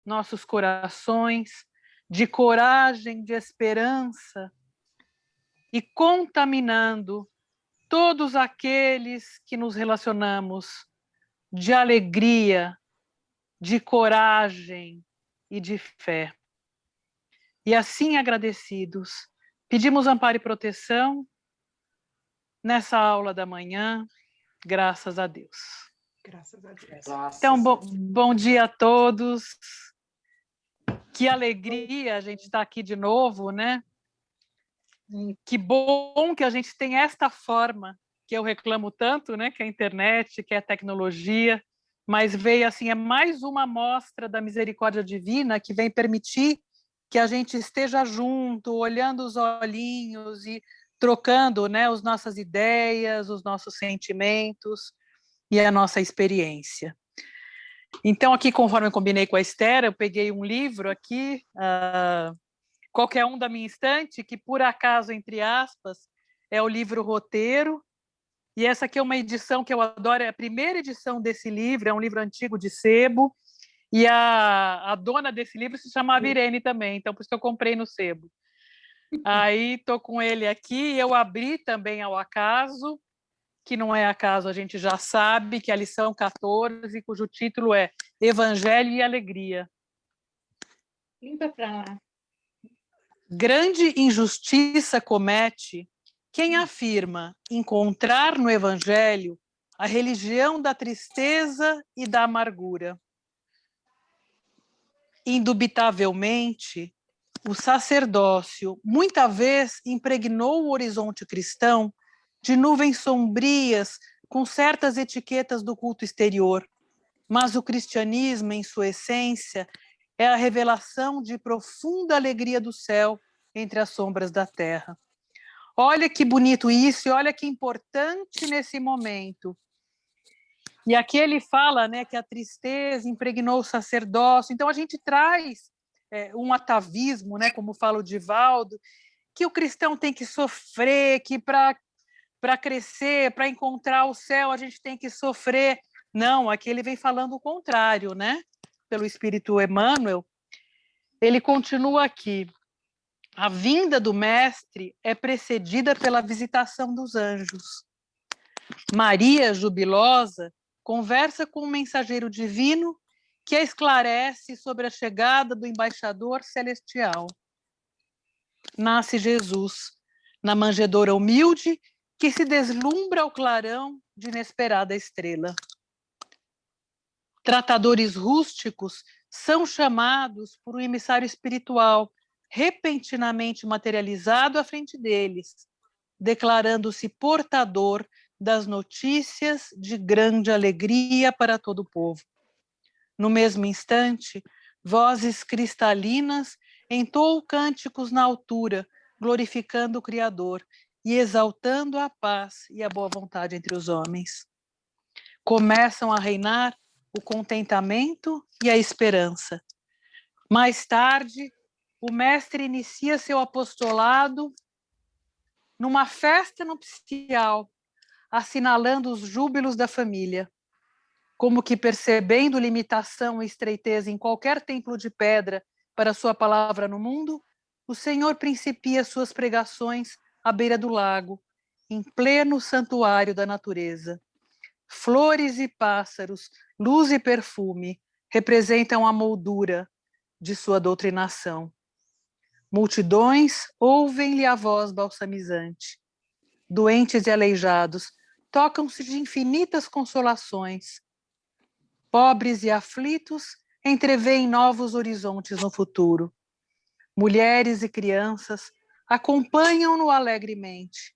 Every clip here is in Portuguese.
nossos corações de coragem, de esperança e contaminando todos aqueles que nos relacionamos de alegria, de coragem e de fé. E assim agradecidos, pedimos amparo e proteção nessa aula da manhã, graças a Deus. Graças a Deus. Então, bom dia a todos. Que alegria a gente estar aqui de novo, né? Que bom que a gente tem esta forma que eu reclamo tanto, né? Que é a internet, que é a tecnologia, mas veio assim, é mais uma amostra da misericórdia divina que vem permitir que a gente esteja junto, olhando os olhinhos e trocando, né, as nossas ideias, os nossos sentimentos e a nossa experiência. Então, aqui, conforme eu combinei com a Esther, eu peguei um livro aqui, qualquer um da minha estante, que por acaso, entre aspas, é o livro Roteiro, e essa aqui é uma edição que eu adoro, é a primeira edição desse livro, é um livro antigo de sebo, e a dona desse livro se chamava Irene também, então por isso que eu comprei no sebo. Aí estou com ele aqui, eu abri também ao acaso, que não é acaso, a gente já sabe, que é a lição 14, cujo título é Evangelho e Alegria. Limpa para lá. Grande injustiça comete quem afirma encontrar no Evangelho a religião da tristeza e da amargura. Indubitavelmente, o sacerdócio muita vez impregnou o horizonte cristão de nuvens sombrias com certas etiquetas do culto exterior, mas o cristianismo, em sua essência, é a revelação de profunda alegria do céu entre as sombras da terra. Olha que bonito isso e olha que importante nesse momento. E aqui ele fala, né, que a tristeza impregnou o sacerdócio. Então a gente traz um atavismo, né, como fala o Divaldo, que o cristão tem que sofrer, que para crescer, para encontrar o céu, a gente tem que sofrer. Não, aqui ele vem falando o contrário, né? Pelo Espírito Emmanuel. Ele continua aqui. A vinda do Mestre é precedida pela visitação dos anjos. Maria, jubilosa, conversa com um mensageiro divino que a esclarece sobre a chegada do embaixador celestial. Nasce Jesus, na manjedoura humilde, que se deslumbra ao clarão de inesperada estrela. Tratadores rústicos são chamados por um emissário espiritual, repentinamente materializado à frente deles, declarando-se portador das notícias de grande alegria para todo o povo. No mesmo instante, vozes cristalinas entoam cânticos na altura, glorificando o Criador e exaltando a paz e a boa vontade entre os homens. Começam a reinar o contentamento e a esperança. Mais tarde, o mestre inicia seu apostolado numa festa nupcial, assinalando os júbilos da família. Como que percebendo limitação e estreiteza em qualquer templo de pedra para sua palavra no mundo, o Senhor principia suas pregações à beira do lago, em pleno santuário da natureza. Flores e pássaros, luz e perfume representam a moldura de sua doutrinação. Multidões ouvem-lhe a voz balsamizante. Doentes e aleijados tocam-se de infinitas consolações. Pobres e aflitos entreveem novos horizontes no futuro. Mulheres e crianças acompanham-no alegremente.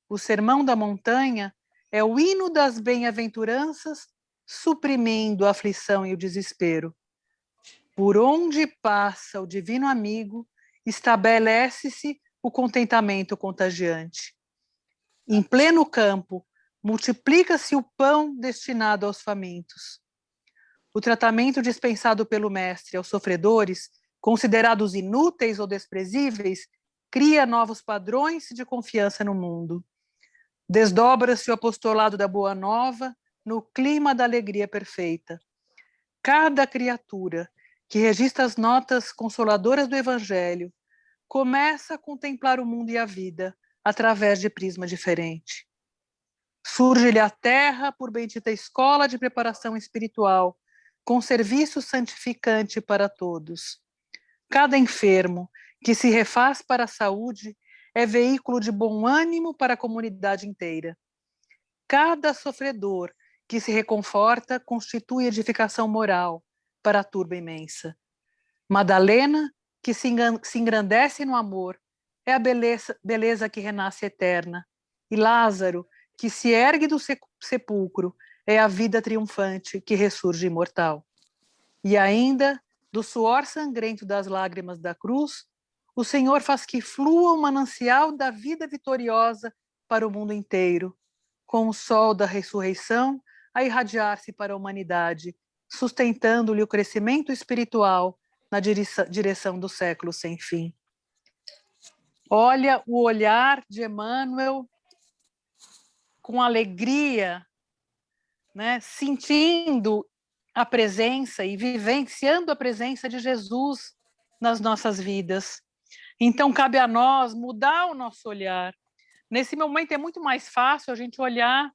O sermão da montanha é o hino das bem-aventuranças, suprimindo a aflição e o desespero. Por onde passa o divino amigo, estabelece-se o contentamento contagiante. Em pleno campo, multiplica-se o pão destinado aos famintos. O tratamento dispensado pelo mestre aos sofredores, considerados inúteis ou desprezíveis, cria novos padrões de confiança no mundo. Desdobra-se o apostolado da Boa Nova no clima da alegria perfeita. Cada criatura que registra as notas consoladoras do Evangelho, começa a contemplar o mundo e a vida através de prisma diferente. Surge-lhe a terra por bendita escola de preparação espiritual, com serviço santificante para todos. Cada enfermo que se refaz para a saúde é veículo de bom ânimo para a comunidade inteira. Cada sofredor que se reconforta constitui edificação moral para a turba imensa. Madalena, que se engrandece no amor, é a beleza que renasce eterna. E Lázaro, que se ergue do sepulcro, é a vida triunfante que ressurge imortal. E ainda, do suor sangrento das lágrimas da cruz, o Senhor faz que flua o manancial da vida vitoriosa para o mundo inteiro, com o sol da ressurreição a irradiar-se para a humanidade, sustentando-lhe o crescimento espiritual na direção do século sem fim. Olha o olhar de Emmanuel com alegria, né, sentindo a presença e vivenciando a presença de Jesus nas nossas vidas. Então, cabe a nós mudar o nosso olhar. Nesse momento é muito mais fácil a gente olhar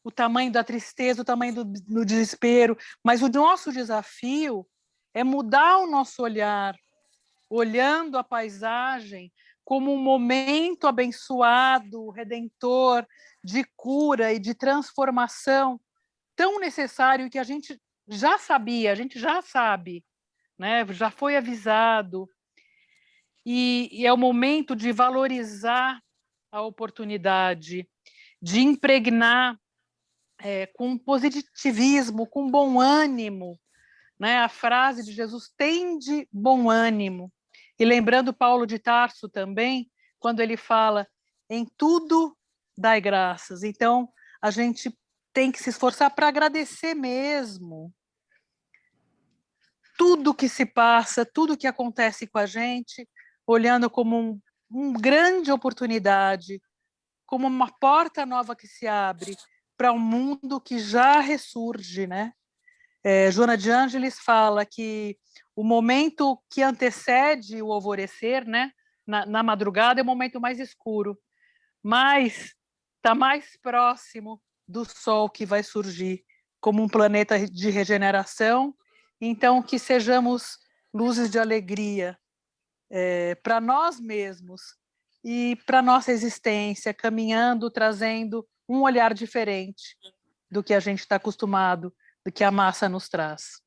o tamanho da tristeza, o tamanho do desespero, mas o nosso desafio é mudar o nosso olhar, olhando a paisagem como um momento abençoado, redentor, de cura e de transformação, tão necessário que a gente já sabia, a gente já sabe, né? Já foi avisado. E é o momento de valorizar a oportunidade, de impregnar com positivismo, com bom ânimo, né? A frase de Jesus, tende bom ânimo. E lembrando Paulo de Tarso também, quando ele fala, em tudo dai graças. Então, a gente tem que se esforçar para agradecer mesmo. Tudo que se passa, tudo que acontece com a gente, olhando como uma grande oportunidade, como uma porta nova que se abre para um mundo que já ressurge, né? Joana de Ângeles fala que o momento que antecede o alvorecer, né, na madrugada, é o momento mais escuro, mas está mais próximo do Sol que vai surgir como um planeta de regeneração. Então, que sejamos luzes de alegria para nós mesmos e para nossa existência, caminhando, trazendo um olhar diferente do que a gente está acostumado, do que a massa nos traz.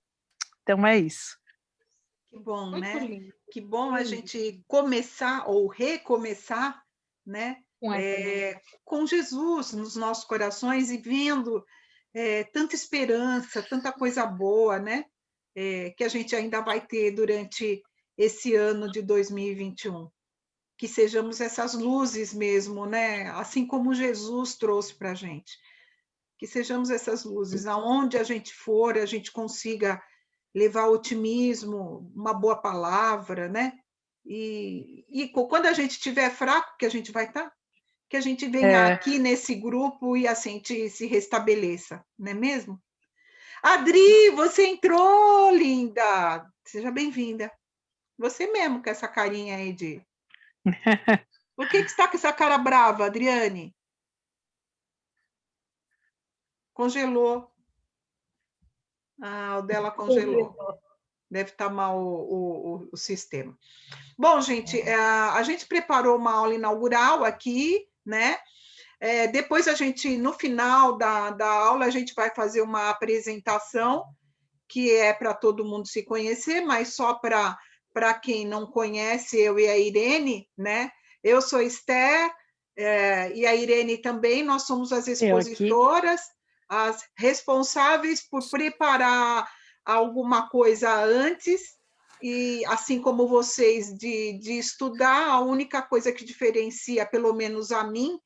Então é isso. Que bom, Muito né? lindo. Que bom a gente começar ou recomeçar, né? Com Jesus nos nossos corações e vendo tanta esperança, tanta coisa boa, né? Que a gente ainda vai ter durante esse ano de 2021. Que sejamos essas luzes mesmo, né? Assim como Jesus trouxe para a gente. Que sejamos essas luzes, aonde a gente for, a gente consiga levar otimismo, uma boa palavra, né? E quando a gente estiver fraco, que a gente vai estar, que a gente venha aqui nesse grupo e assim se restabeleça, não é mesmo? Adri, você entrou, linda! Seja bem-vinda. Você mesmo com essa carinha aí de... Por que está com essa cara brava, Adriane? Congelou. Ah, o dela congelou. Deve estar mal o sistema. Bom, gente, a gente preparou uma aula inaugural aqui, né? Depois a gente, no final da aula, a gente vai fazer uma apresentação que é para todo mundo se conhecer, mas só para quem não conhece, eu e a Irene, né? Eu sou Esther, e a Irene também, nós somos as expositoras, as responsáveis por preparar alguma coisa antes, e assim como vocês de estudar, a única coisa que diferencia, pelo menos a mim,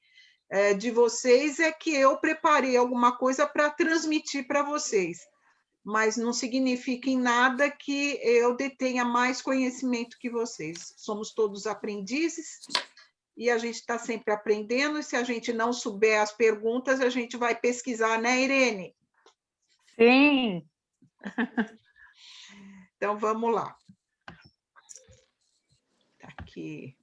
de vocês, é que eu preparei alguma coisa para transmitir para vocês, mas não significa em nada que eu detenha mais conhecimento que vocês. Somos todos aprendizes, e a gente está sempre aprendendo, e se a gente não souber as perguntas, a gente vai pesquisar, né, Irene? Sim. Então, vamos lá. Tá aqui.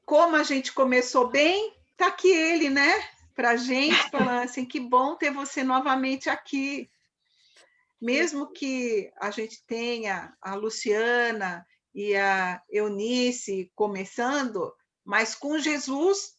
Como a gente começou bem, tá aqui ele, né? Para a gente, falando assim, que bom ter você novamente aqui. Mesmo que a gente tenha a Luciana e a Eunice começando, mas com Jesus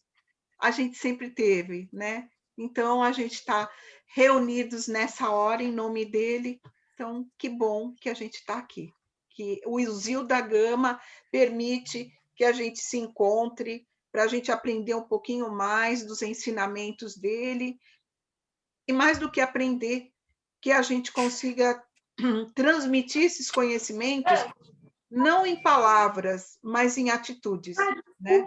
a gente sempre teve, né? Então, a gente está reunidos nessa hora em nome dele. Então, que bom que a gente está aqui. Que o Zio da Gama permite que a gente se encontre, para a gente aprender um pouquinho mais dos ensinamentos dele, e mais do que aprender, que a gente consiga transmitir esses conhecimentos, não em palavras, mas em atitudes, né?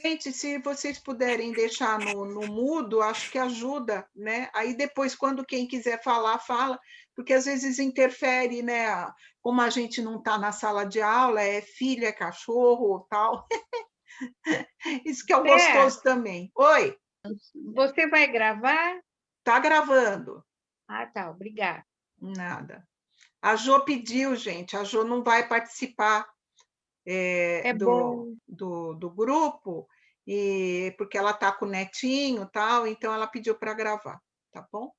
Gente, se vocês puderem deixar no mudo, acho que ajuda, né? Aí depois, quando quem quiser falar, fala, porque às vezes interfere, né? Como a gente não está na sala de aula, é filho, é cachorro, tal. Isso que é o gostoso também. Oi? Você vai gravar? Tá gravando. Ah, tá, obrigada. Nada. A Jo pediu, gente, a Jo não vai participar do grupo, porque ela está com o netinho e tal, então ela pediu para gravar, tá bom?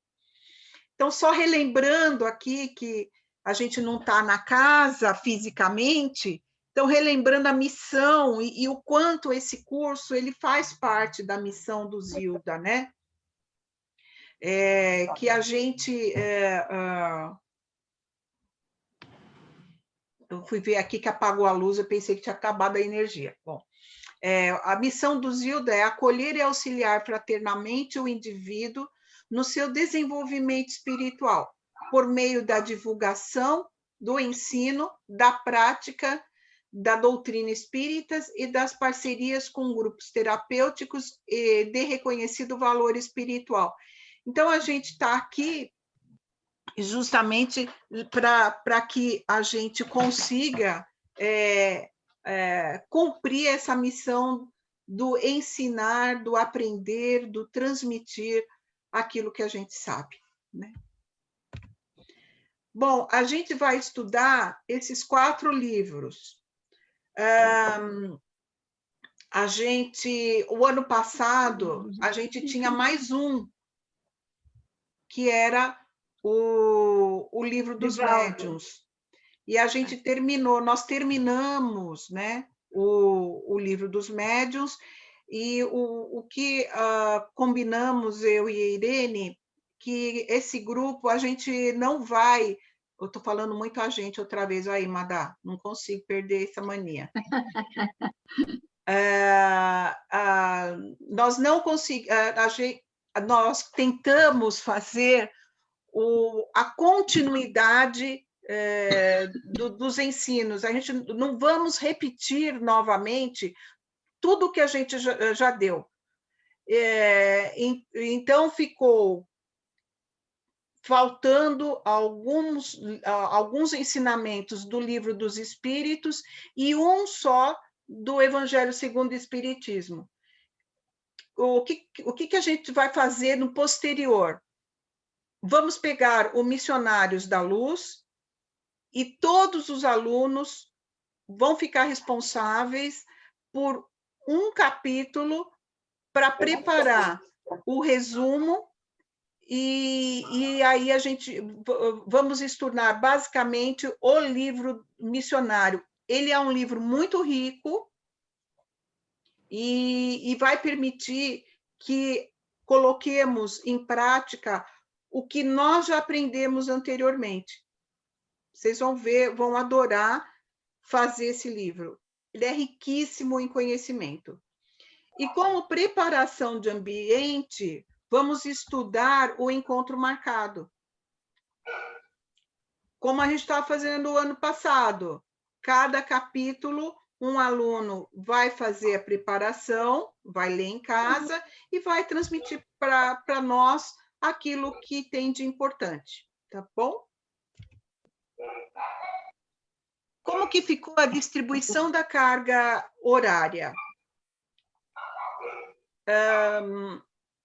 Então, só relembrando aqui que a gente não está na casa fisicamente, então relembrando a missão e o quanto esse curso ele faz parte da missão do Zilda, né? Que a gente... eu fui ver aqui que apagou a luz, eu pensei que tinha acabado a energia. Bom, a missão do Zilda é acolher e auxiliar fraternamente o indivíduo no seu desenvolvimento espiritual, por meio da divulgação, do ensino, da prática, da doutrina espírita e das parcerias com grupos terapêuticos de reconhecido valor espiritual. Então, a gente está aqui justamente para que a gente consiga cumprir essa missão do ensinar, do aprender, do transmitir aquilo que a gente sabe, né? Bom, a gente vai estudar esses 4 livros. O ano passado, a gente tinha mais um, que era o livro dos médiuns. E a gente nós terminamos, né, o livro dos médiuns, e o que combinamos, eu e a Irene, que esse grupo a gente não vai... Eu estou falando muito a gente outra vez, aí, Madá, não consigo perder essa mania. Nós não conseguimos... nós tentamos fazer a continuidade dos ensinos. A gente não vamos repetir novamente tudo que a gente já deu. Então, ficou faltando alguns ensinamentos do Livro dos Espíritos e um só do Evangelho segundo o Espiritismo. O que a gente vai fazer no posterior? Vamos pegar o Missionários da Luz e todos os alunos vão ficar responsáveis por um capítulo para preparar o resumo, e aí a gente vamos estudar basicamente o livro missionário. Ele é um livro muito rico e vai permitir que coloquemos em prática o que nós já aprendemos anteriormente. Vocês vão ver, vão adorar fazer esse livro. Ele é riquíssimo em conhecimento. E como preparação de ambiente, vamos estudar o encontro marcado. Como a gente estava fazendo o ano passado. Cada capítulo, um aluno vai fazer a preparação, vai ler em casa e vai transmitir para nós aquilo que tem de importante. Tá bom? Como que ficou a distribuição da carga horária?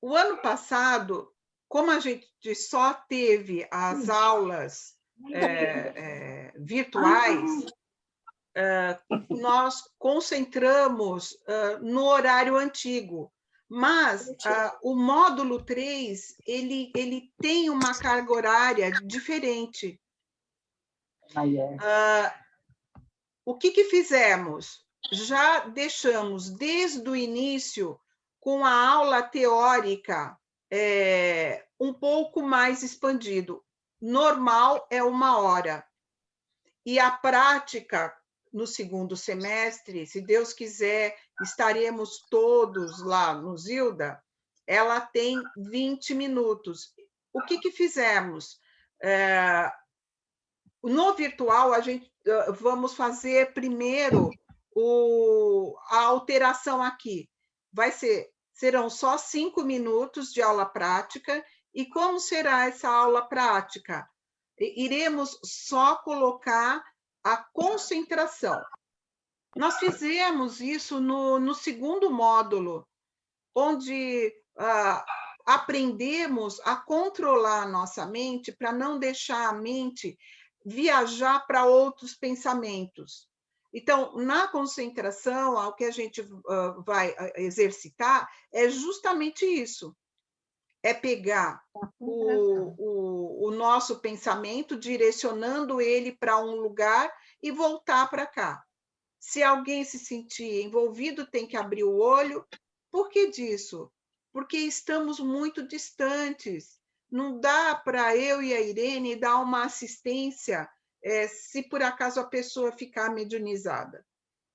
O ano passado, como a gente só teve as aulas virtuais, nós concentramos no horário antigo, mas o módulo 3, ele tem uma carga horária diferente. O que fizemos? Já deixamos desde o início com a aula teórica um pouco mais expandido. Normal é 1 hora. E a prática, no segundo semestre, se Deus quiser, estaremos todos lá no Zilda, ela tem 20 minutos. O que fizemos? No virtual, a gente vamos fazer primeiro a alteração aqui. Serão só 5 minutos de aula prática. E como será essa aula prática? Iremos só colocar a concentração. Nós fizemos isso no segundo módulo, onde aprendemos a controlar a nossa mente para não deixar a mente viajar para outros pensamentos. Então, na concentração, o que a gente vai exercitar é justamente isso. É pegar o nosso pensamento, direcionando ele para um lugar e voltar para cá. Se alguém se sentir envolvido, tem que abrir o olho. Por que disso? Porque estamos muito distantes. Não dá para eu e a Irene dar uma assistência se por acaso a pessoa ficar mediunizada.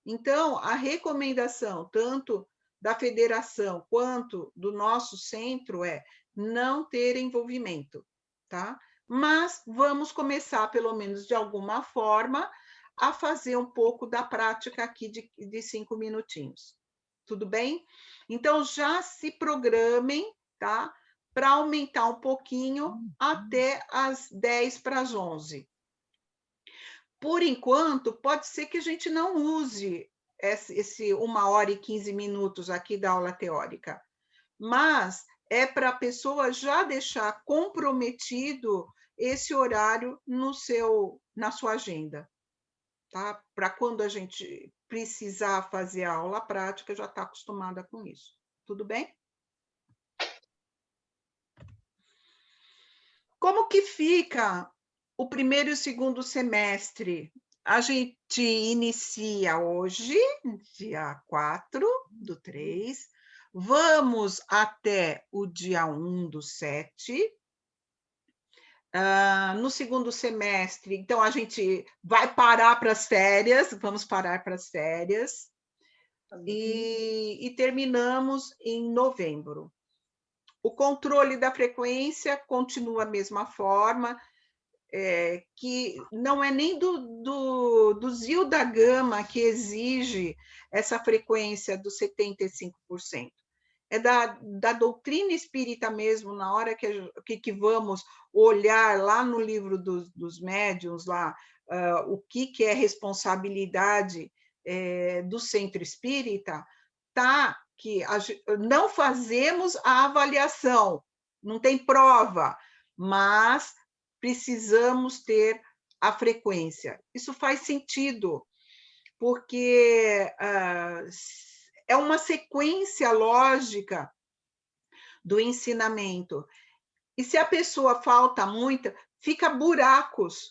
Então, a recomendação, tanto da federação quanto do nosso centro, é não ter envolvimento, tá? Mas vamos começar, pelo menos de alguma forma, a fazer um pouco da prática aqui de 5 minutinhos. Tudo bem? Então, já se programem, tá? Para aumentar um pouquinho até as 10 para as 11. Por enquanto, pode ser que a gente não use esse 1 hora e 15 minutos aqui da aula teórica, mas é para a pessoa já deixar comprometido esse horário na sua agenda, tá? Para quando a gente precisar fazer a aula prática, já está acostumada com isso. Tudo bem? Como que fica o primeiro e o segundo semestre? A gente inicia hoje, dia 4/3, vamos até o dia 1/7. No segundo semestre, então, a gente vai parar para as férias, vamos parar para as férias, e terminamos em novembro. O controle da frequência continua a mesma forma, que não é nem do Zilda Gama que exige essa frequência dos 75%. É da doutrina espírita mesmo, na hora que vamos olhar lá no livro dos médiuns, lá, o que é responsabilidade do centro espírita, tá? Que não fazemos a avaliação, não tem prova, mas precisamos ter a frequência. Isso faz sentido, porque é uma sequência lógica do ensinamento. E se a pessoa falta muito, fica buracos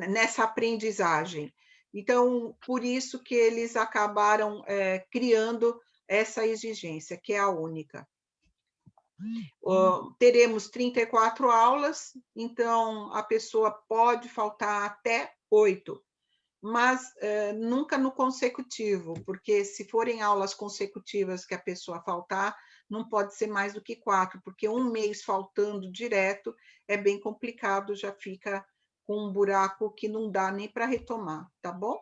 nessa aprendizagem. Então, por isso que eles acabaram criando essa exigência, que é a única. Teremos 34 aulas, então a pessoa pode faltar até 8, mas nunca no consecutivo, porque se forem aulas consecutivas que a pessoa faltar, não pode ser mais do que 4, porque um mês faltando direto é bem complicado, já fica com um buraco que não dá nem para retomar, tá bom?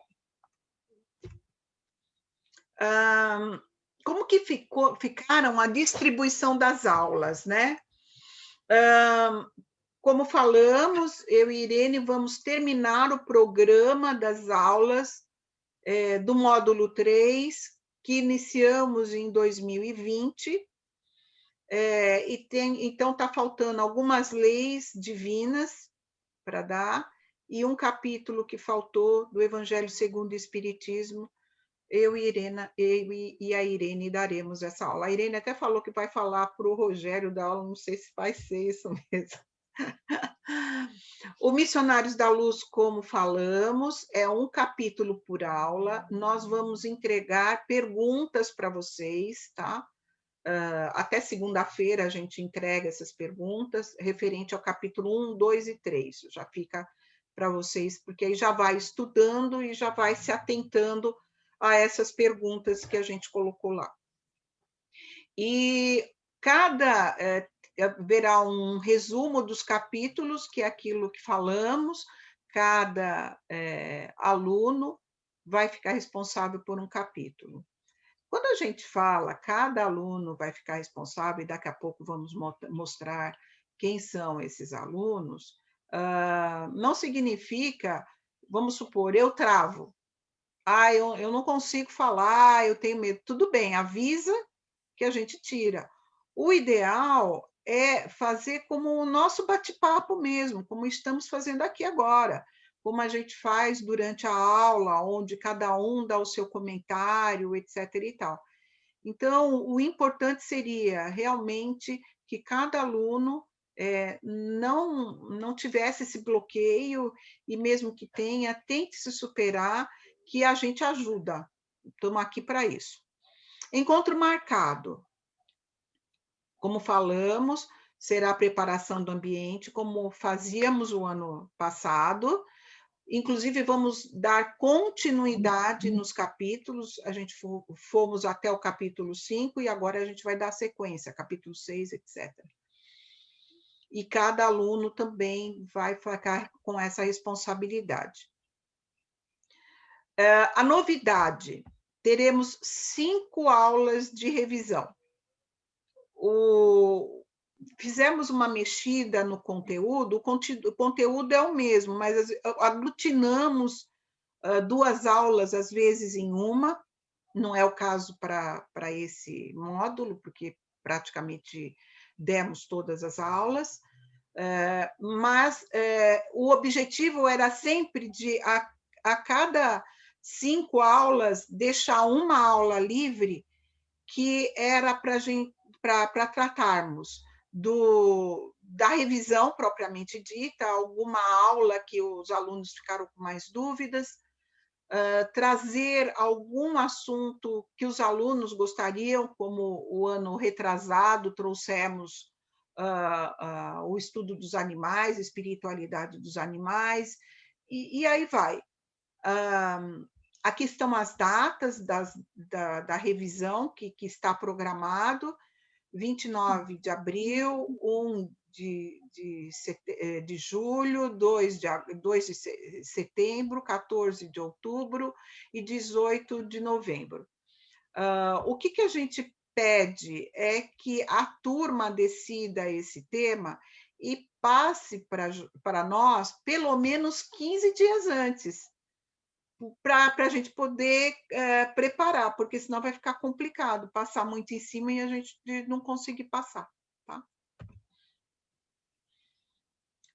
Como que ficaram a distribuição das aulas, né? Como falamos, eu e Irene vamos terminar o programa das aulas do módulo 3, que iniciamos em 2020, então está faltando algumas leis divinas para dar, e um capítulo que faltou do Evangelho segundo o Espiritismo. Eu e a Irene daremos essa aula. A Irene até falou que vai falar para o Rogério da aula, não sei se vai ser isso mesmo. O Missionários da Luz, como falamos, é um capítulo por aula. Nós vamos entregar perguntas para vocês, tá? Até segunda-feira a gente entrega essas perguntas, referente ao capítulo 1, 2 e 3. Já fica para vocês, porque aí já vai estudando e já vai se atentando a essas perguntas que a gente colocou lá. E haverá um resumo dos capítulos, que é aquilo que falamos, cada aluno vai ficar responsável por um capítulo. Quando a gente fala, cada aluno vai ficar responsável, e daqui a pouco vamos mostrar quem são esses alunos, não significa, vamos supor, eu travo. Eu não consigo falar, eu tenho medo. Tudo bem, avisa que a gente tira. O ideal é fazer como o nosso bate-papo mesmo, como estamos fazendo aqui agora, como a gente faz durante a aula, onde cada um dá o seu comentário, etc. e tal. Então, o importante seria realmente que cada aluno não tivesse esse bloqueio, e mesmo que tenha, tente se superar, que a gente ajuda. Estamos aqui para isso. Encontro marcado. Como falamos, será a preparação do ambiente, como fazíamos o ano passado. Inclusive, vamos dar continuidade nos capítulos. A gente fomos até o capítulo 5 e agora a gente vai dar sequência, capítulo 6, etc. E cada aluno também vai ficar com essa responsabilidade. A novidade, teremos 5 aulas de revisão. Fizemos uma mexida no conteúdo, o conteúdo é o mesmo, mas aglutinamos 2 aulas, às vezes, em uma. Não é o caso para esse módulo, porque praticamente demos todas as aulas, mas o objetivo era sempre de, a cada 5 aulas, deixar uma aula livre, que era para tratarmos da revisão propriamente dita, alguma aula que os alunos ficaram com mais dúvidas, trazer algum assunto que os alunos gostariam, como o ano retrasado trouxemos o estudo dos animais, a espiritualidade dos animais, e aí vai. Aqui estão as datas da revisão que está programado: 29 de abril, 1 de julho, 2 de setembro, 14 de outubro e 18 de novembro. O que a gente pede é que a turma decida esse tema e passe para nós pelo menos 15 dias antes, para a gente poder preparar, porque senão vai ficar complicado passar muito em cima e a gente não conseguir passar. Tá?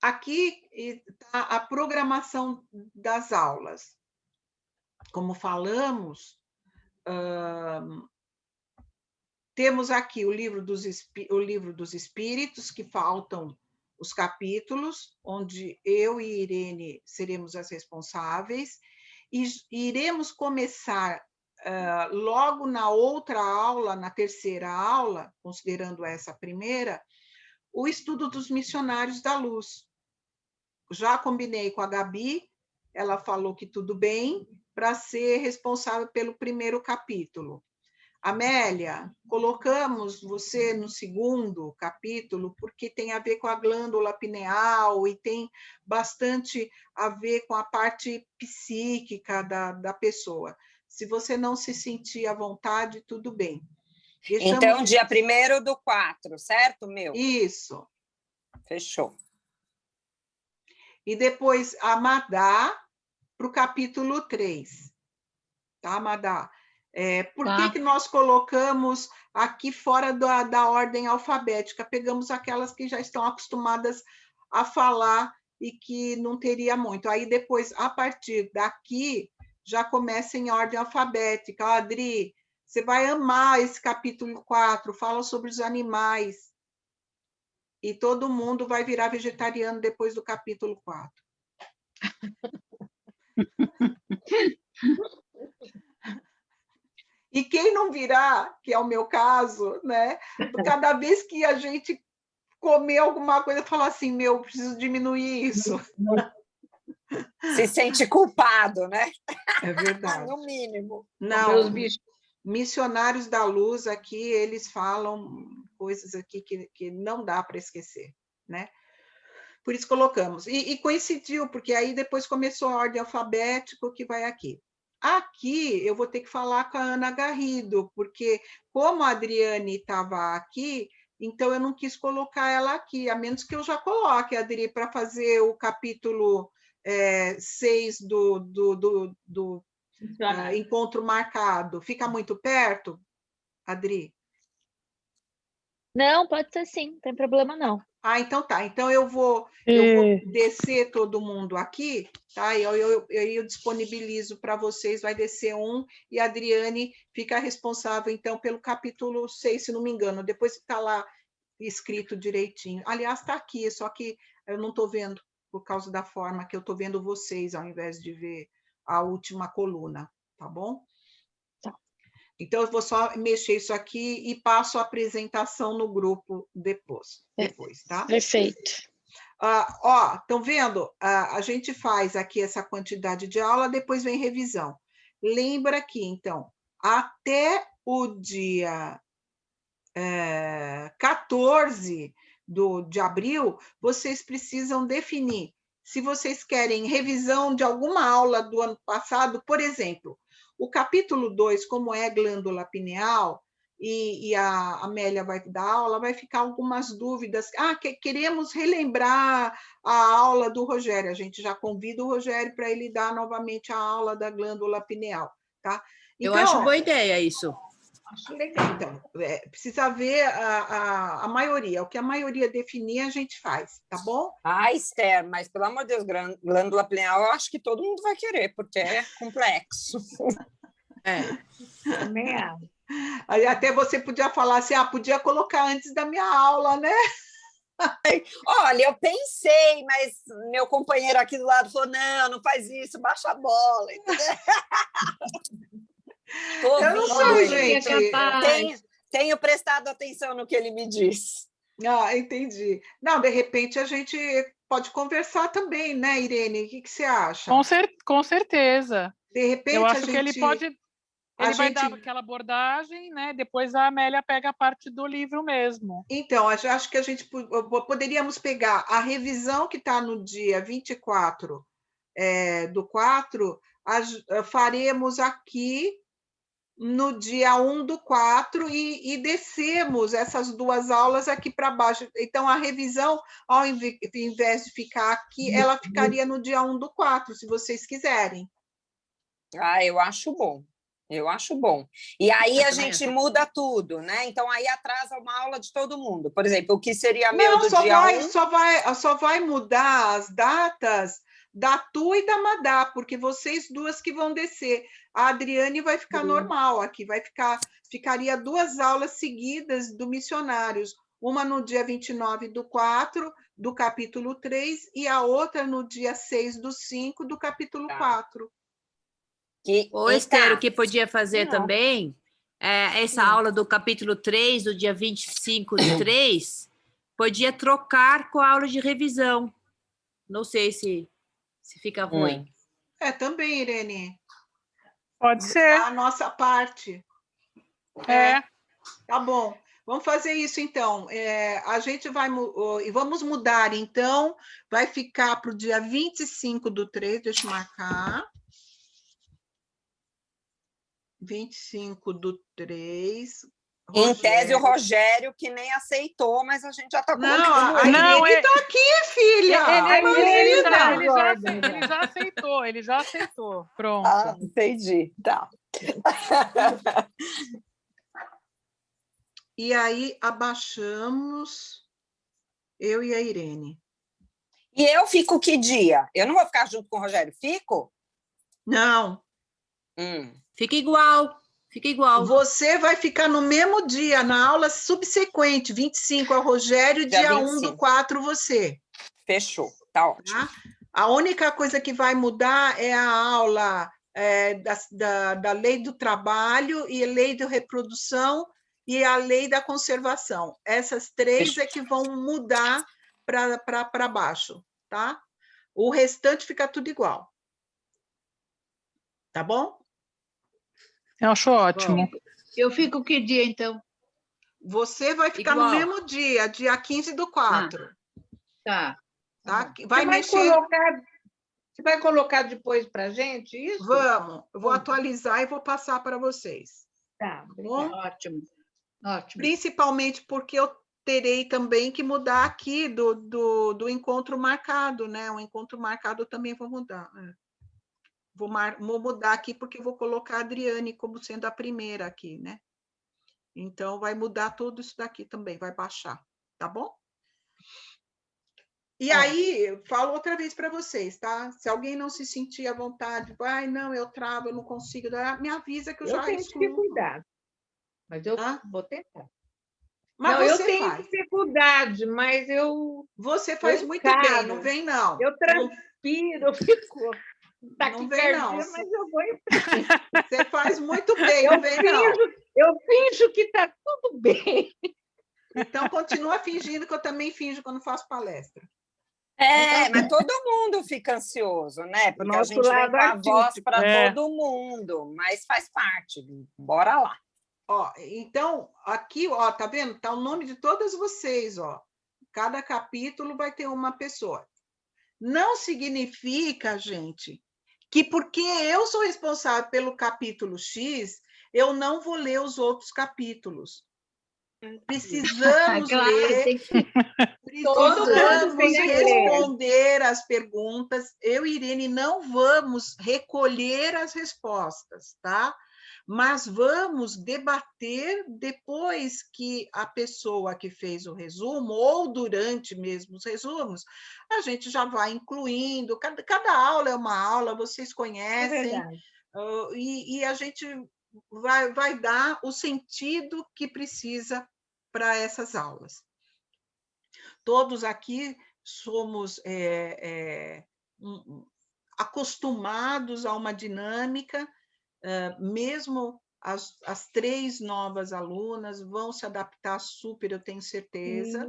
Aqui está a programação das aulas. Como falamos, temos aqui o livro dos Espíritos, que faltam os capítulos, onde eu e Irene seremos as responsáveis, e iremos começar logo na outra aula, na terceira aula, considerando essa primeira, o estudo dos Missionários da Luz. Já combinei com a Gabi, ela falou que tudo bem, para ser responsável pelo primeiro capítulo. Amélia, colocamos você no segundo capítulo, porque tem a ver com a glândula pineal e tem bastante a ver com a parte psíquica da pessoa. Se você não se sentir à vontade, tudo bem. Então, dia 1º do 4, certo, meu? Isso. Fechou. e depois a Madá para o capítulo 3. Tá, Madá? Por que nós colocamos aqui fora da ordem alfabética? Pegamos aquelas que já estão acostumadas a falar e que não teria muito. Aí depois, a partir daqui, já começa em ordem alfabética. Adri, você vai amar esse capítulo 4, fala sobre os animais. E todo mundo vai virar vegetariano depois do capítulo 4. E quem não virar, que é o meu caso, né? Cada vez que a gente comer alguma coisa, falar assim, meu, preciso diminuir isso. Se sente culpado, né? É verdade. No mínimo. Não, missionários da luz aqui, eles falam coisas aqui que não dá para esquecer, né? Por isso colocamos. E coincidiu, porque aí depois começou a ordem alfabética, que vai aqui. Aqui eu vou ter que falar com a Ana Garrido, porque como a Adriane estava aqui, então eu não quis colocar ela aqui, a menos que eu já coloque a Adri para fazer o capítulo 6 do encontro marcado. Fica muito perto, Adri? Não, pode ser sim, não tem problema não. Ah, então tá. Então eu vou descer todo mundo aqui, tá? E eu disponibilizo para vocês, vai descer um, e a Adriane fica responsável, então, pelo capítulo 6, se não me engano. Depois está lá escrito direitinho. Aliás, está aqui, só que eu não estou vendo, por causa da forma que eu estou vendo vocês, ao invés de ver a última coluna, tá bom? Então, eu vou só mexer isso aqui e passo a apresentação no grupo depois, tá? Perfeito. Estão vendo? A gente faz aqui essa quantidade de aula, depois vem revisão. Lembra que, então, até o dia 14 de abril, vocês precisam definir se vocês querem revisão de alguma aula do ano passado, por exemplo, o capítulo 2, como é glândula pineal, e a Amélia vai dar aula, vai ficar algumas dúvidas. Queremos relembrar a aula do Rogério. A gente já convida o Rogério para ele dar novamente a aula da glândula pineal, tá? Então, eu acho boa ideia isso. Acho legal. Então, precisa ver a maioria. O que a maioria definir, a gente faz, tá bom? Esther, mas pelo amor de Deus, glândula pineal, eu acho que todo mundo vai querer, porque é complexo. Também acho. Aí até você podia falar assim, podia colocar antes da minha aula, né? Olha, eu pensei, mas meu companheiro aqui do lado falou, não faz isso, baixa a bola. Eu não sei, gente. Tenho prestado atenção no que ele me diz. Entendi. Não, de repente a gente pode conversar também, né, Irene? O que você acha? Com certeza. De repente, eu acho que ele pode... Ele vai dar aquela abordagem, né? Depois a Amélia pega a parte do livro mesmo. Então, acho que a gente poderíamos pegar a revisão que está no dia 24 do 4, faremos aqui no dia 1 do 4 e descemos essas duas aulas aqui para baixo. Então, a revisão, ao invés de ficar aqui, ela ficaria no dia 1 do 4, se vocês quiserem. Eu acho bom. Eu acho bom. E aí a gente muda tudo, né? Então, aí atrasa uma aula de todo mundo. Por exemplo, o que seria meu do dia 1? Só vai mudar as datas da Tu e da Madá, porque vocês duas que vão descer. A Adriane vai ficar normal aqui, ficaria 2 aulas seguidas do Missionários, uma no dia 29 do 4, do capítulo 3, e a outra no dia 6 do 5, do capítulo 4. Esther, o que podia fazer também, essa aula do capítulo 3, do dia 25 do 3, podia trocar com a aula de revisão. Não sei se fica ruim. Também, Irene. Pode ser. A nossa parte. Tá bom. Vamos fazer isso, então. A gente vai... Vamos mudar, então. Vai ficar para o dia 25 do 3, deixa eu marcar. 25 do 3. Em tese, o Rogério, que nem aceitou, mas a gente já está colocando Não, a ele. Irene está aqui, filha. Ele já aceitou. Pronto. Ah, entendi. Tá. E aí, abaixamos, eu e a Irene. E eu fico que dia? Eu não vou ficar junto com o Rogério? Fico? Não. Fica igual. Fica igual. Você vai ficar no mesmo dia, na aula subsequente, 25 é o Rogério, dia 1/4 você. Fechou, tá ótimo. Tá? A única coisa que vai mudar é a aula da lei do trabalho e a lei da reprodução e a lei da conservação. Essas três é que vão mudar para baixo, tá? O restante fica tudo igual. Tá bom? Eu acho ótimo. Eu fico que dia, então? Você vai ficar no mesmo dia 15/4. Tá. Tá? Você vai colocar depois para a gente isso? Vamos. Eu vou atualizar e vou passar para vocês. Tá, bom? Ótimo. Principalmente porque eu terei também que mudar aqui do encontro marcado, né? O encontro marcado também vou mudar. Vou mudar aqui porque vou colocar a Adriane como sendo a primeira aqui, né? Então, vai mudar tudo isso daqui também, vai baixar, tá bom? E aí, eu falo outra vez para vocês, tá? Se alguém não se sentir à vontade, vai, não, eu travo, eu não consigo, me avisa que eu já tenho dificuldade, mas eu vou tentar. Mas não, eu tenho dificuldade, mas eu... Você faz muito bem, não vem não. Eu transpiro, eu fico... Não vem não. Mas eu vou em frente. Você faz muito bem, não vem não. Eu finjo que está tudo bem. Então, continua fingindo, que eu também finjo quando faço palestra. Mas todo mundo fica ansioso, né? Porque a gente vem com a voz para todo mundo, mas faz parte. Bora lá. Então, aqui, tá vendo? Tá o nome de todas vocês, ó. Cada capítulo vai ter uma pessoa. Não significa, gente, que porque eu sou responsável pelo capítulo X, eu não vou ler os outros capítulos. Precisamos ler, precisamos responder as perguntas. Eu e Irene não vamos recolher as respostas, tá? Mas vamos debater depois que a pessoa que fez o resumo, ou durante mesmo os resumos, a gente já vai incluindo. Cada aula é uma aula, vocês conhecem, e a gente vai dar o sentido que precisa para essas aulas. Todos aqui somos acostumados a uma dinâmica. Mesmo as 3 novas alunas vão se adaptar super, eu tenho certeza,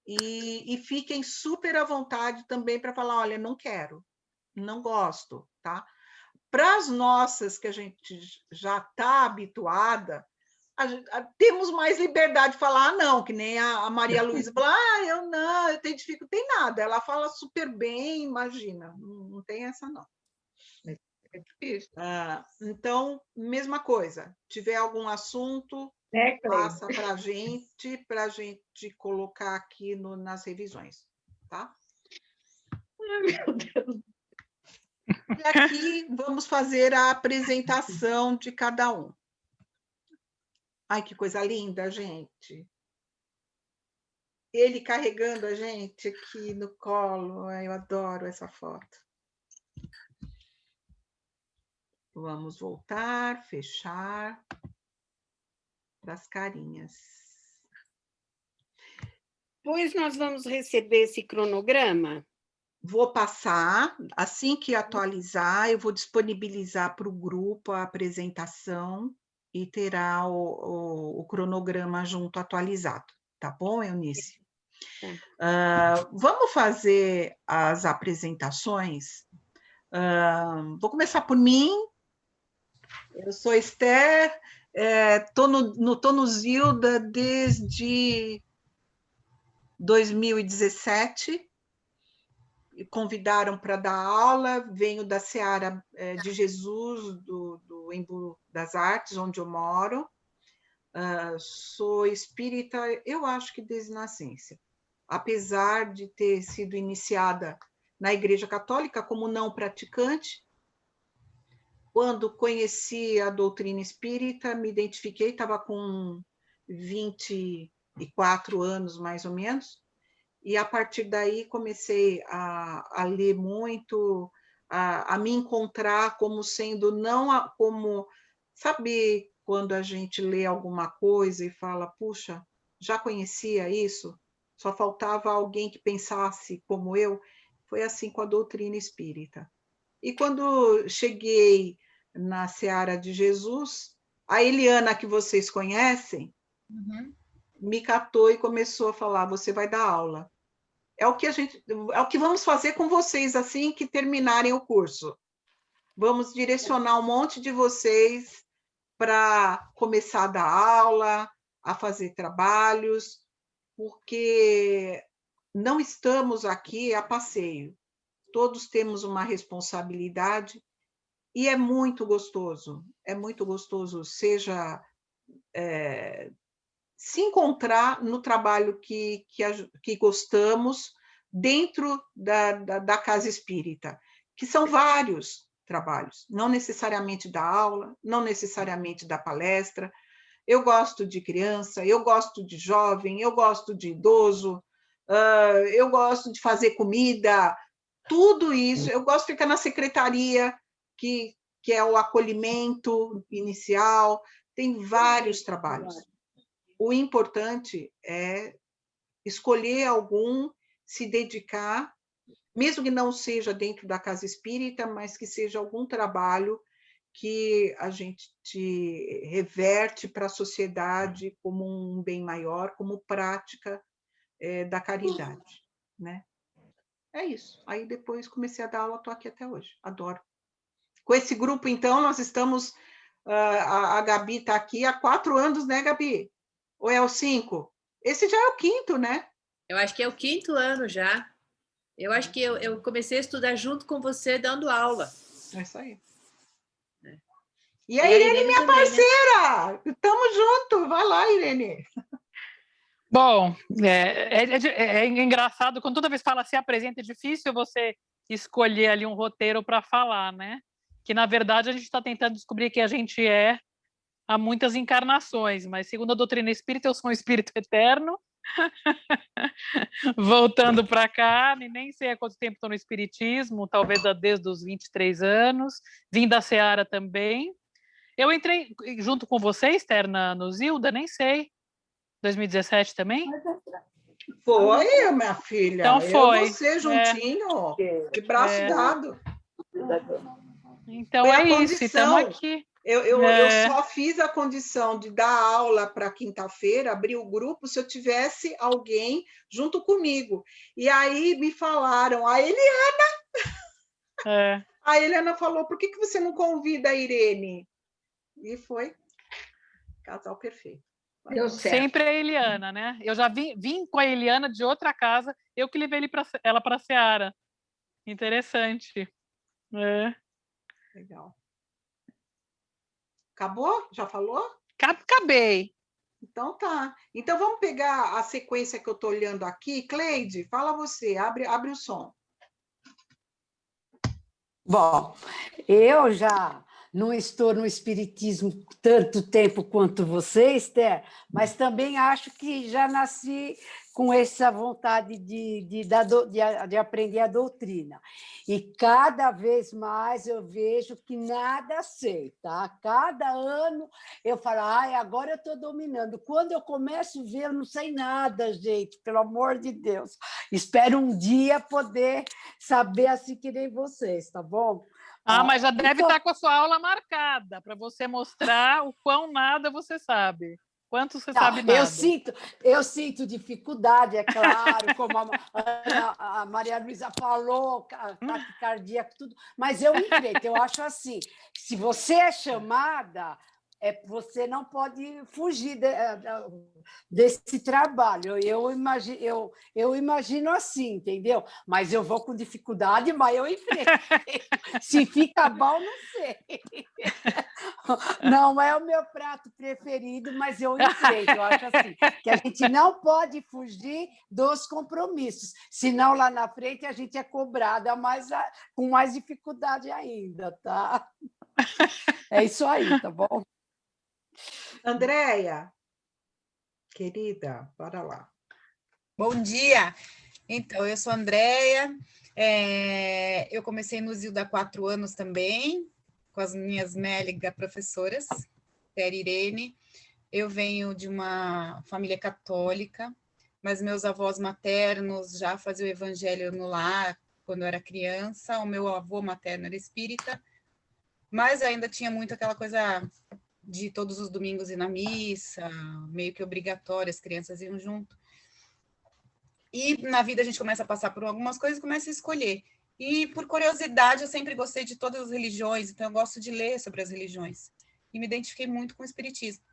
e fiquem super à vontade também para falar, olha, não quero, não gosto, tá? Para as nossas que a gente já está habituada, temos mais liberdade de falar, não, que nem a Maria Luísa fala, eu tenho dificuldade, tem nada, ela fala super bem, imagina, não tem essa não. É difícil. Então, mesma coisa. Tiver algum assunto, passa para a gente colocar aqui nas revisões, tá? Meu Deus. E aqui vamos fazer a apresentação de cada um. Ai, que coisa linda, gente. Ele carregando a gente aqui no colo. Eu adoro essa foto. Vamos voltar, fechar para as carinhas. Pois nós vamos receber esse cronograma? Vou passar, assim que atualizar, eu vou disponibilizar para o grupo a apresentação e terá o cronograma junto atualizado. Tá bom, Eunice? Vamos fazer as apresentações. Vou começar por mim. Eu sou Esther, estou no Zilda desde 2017. Convidaram para dar aula, venho da Seara de Jesus, do Embu das Artes, onde eu moro. sou espírita, eu acho que desde nascença. Apesar de ter sido iniciada na Igreja Católica como não praticante, quando conheci a doutrina espírita, me identifiquei, estava com 24 anos, mais ou menos, e a partir daí comecei a ler muito, a me encontrar como sendo, não como, sabe, quando a gente lê alguma coisa e fala, puxa, já conhecia isso? Só faltava alguém que pensasse como eu. Foi assim com a doutrina espírita. E quando cheguei na Seara de Jesus, a Eliana, que vocês conhecem, me catou e começou a falar, você vai dar aula. É o que vamos fazer com vocês assim que terminarem o curso. Vamos direcionar um monte de vocês para começar a dar aula, a fazer trabalhos, porque não estamos aqui a passeio. Todos temos uma responsabilidade e é muito gostoso, seja se encontrar no trabalho que gostamos dentro da casa espírita, que são vários trabalhos, não necessariamente da aula, não necessariamente da palestra. Eu gosto de criança, eu gosto de jovem, eu gosto de idoso, eu gosto de fazer comida, tudo isso. Eu gosto de ficar na secretaria, que é o acolhimento inicial, tem vários trabalhos. O importante é escolher algum, se dedicar, mesmo que não seja dentro da casa espírita, mas que seja algum trabalho que a gente reverte para a sociedade como um bem maior, como prática da caridade, né? É isso. Aí depois comecei a dar aula, estou aqui até hoje. Adoro. Com esse grupo, então, nós estamos... a Gabi está aqui há 4 anos, né, Gabi? Ou é o 5? Esse já é o 5º, né? Eu acho que é o 5º ano já. Eu acho que eu comecei a estudar junto com você, dando aula. É isso aí. E a Irene, minha também, parceira! Né? Tamo junto! Vai lá, Irene! Bom, é engraçado, quando toda vez fala se apresenta, é difícil você escolher ali um roteiro para falar, né? Que, na verdade, a gente está tentando descobrir quem a gente é há muitas encarnações, mas, segundo a doutrina espírita, eu sou um espírito eterno, voltando para cá, nem sei há quanto tempo estou no espiritismo, talvez desde os 23 anos, vim da Seara também. Eu entrei junto com vocês, Terna, no Zilda, nem sei. 2017 também? Foi, minha filha. Então foi. Eu e você juntinho, de braço dado. Então foi é isso, estamos aqui. Eu só fiz a condição de dar aula para quinta-feira, abrir o grupo, se eu tivesse alguém junto comigo. E aí me falaram, a Eliana... A Eliana falou, por que você não convida a Irene? E foi casal perfeito. Deu certo. Sempre a Eliana, né? Eu já vim com a Eliana de outra casa, eu que levei ela para a Seara. Interessante. Legal. Acabou? Já falou? Acabei. Então tá. Então vamos pegar a sequência que eu estou olhando aqui. Cleide, fala você, abre o som. Bom, eu já não estou no espiritismo tanto tempo quanto você, Esther, mas também acho que já nasci com essa vontade de aprender a doutrina. E cada vez mais eu vejo que nada sei, tá? Cada ano eu falo, agora eu estou dominando. Quando eu começo a ver, eu não sei nada, gente, pelo amor de Deus. Espero um dia poder saber assim que nem vocês, tá bom? Mas já deve estar com a sua aula marcada, para você mostrar o quão nada você sabe. Quanto você sabe nada? Eu sinto dificuldade, é claro, como a Maria Luísa falou, taquicardia, tudo, mas eu enfrento, eu acho assim, se você é chamada, você não pode fugir desse trabalho. Eu imagino assim, entendeu? Mas eu vou com dificuldade, mas eu enfrento. Se fica bom, não sei. Não é o meu prato preferido, mas eu enfrento. Eu acho assim, que a gente não pode fugir dos compromissos, senão lá na frente a gente é cobrada com mais dificuldade ainda, tá? É isso aí, tá bom? Andréia, querida, bora lá. Bom dia! Então, eu sou a Andréia, eu comecei no Zilda há 4 anos também, com as minhas méliga professoras, Ter e Irene. Eu venho de uma família católica, mas meus avós maternos já faziam o evangelho no lar quando eu era criança, o meu avô materno era espírita, mas ainda tinha muito aquela coisa de todos os domingos ir na missa, meio que obrigatório, as crianças iam junto. E na vida a gente começa a passar por algumas coisas e começa a escolher. E por curiosidade, eu sempre gostei de todas as religiões, então eu gosto de ler sobre as religiões. E me identifiquei muito com o espiritismo.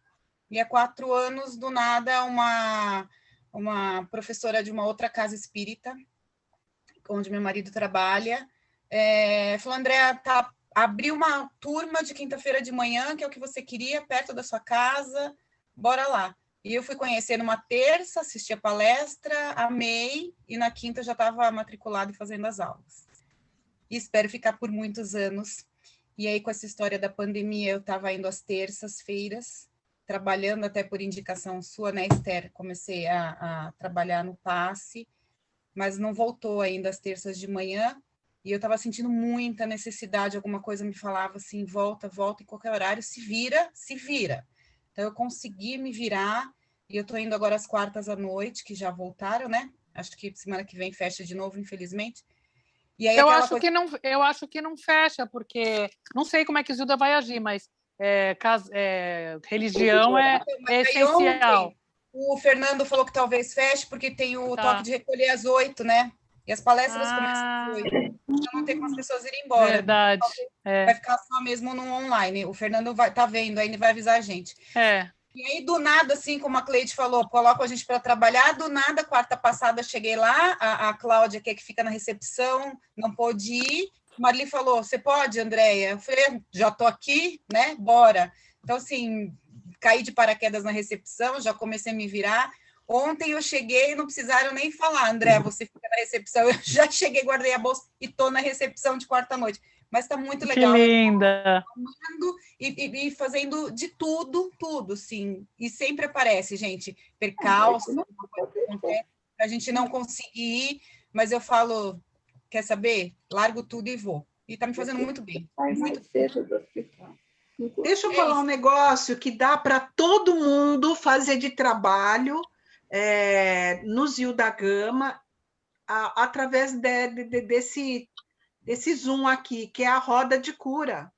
E há 4 anos, do nada, uma professora de uma outra casa espírita, onde meu marido trabalha, falou: Andréia, abriu uma turma de quinta-feira de manhã, que é o que você queria, perto da sua casa, bora lá. E eu fui conhecer numa terça, assisti a palestra, amei, e na quinta já estava matriculada e fazendo as aulas. E espero ficar por muitos anos. E aí, com essa história da pandemia, eu estava indo às terças-feiras, trabalhando até por indicação sua, né, Esther? Comecei a trabalhar no passe, mas não voltou ainda às terças de manhã, e eu estava sentindo muita necessidade, alguma coisa me falava assim, volta, em qualquer horário, se vira. Então, eu consegui me virar, e eu estou indo agora às quartas à noite, que já voltaram, né? Acho que semana que vem fecha de novo, infelizmente. E aí, eu acho que não fecha, porque não sei como é que o Zilda vai agir, mas religião é essencial. Ontem, o Fernando falou que talvez feche, porque tem o toque de recolher às 8, né? E as palestras começam às 8. Então não tem como as pessoas irem embora. Verdade. Vai ficar só mesmo no online. O Fernando tá vendo, aí ele vai avisar a gente. E aí, do nada, assim, como a Cleide falou, coloca a gente para trabalhar, do nada, quarta passada, cheguei lá, a Cláudia, que é que fica na recepção, não pôde ir. Marli falou: você pode, Andréia? Eu falei: já estou aqui, né? Bora. Então, assim, caí de paraquedas na recepção, já comecei a me virar. Ontem eu cheguei e não precisaram nem falar: André, você fica na recepção. Eu já cheguei, guardei a bolsa e estou na recepção de quarta-noite. Mas está muito legal. Que linda! E fazendo de tudo, sim. E sempre aparece, gente, percalço, a gente não conseguir ir, mas eu falo: quer saber? Largo tudo e vou. E está me fazendo muito bem. Deixa eu falar um negócio que dá para todo mundo fazer de trabalho no Zilda Gama, através desse Zoom aqui, que é a roda de cura.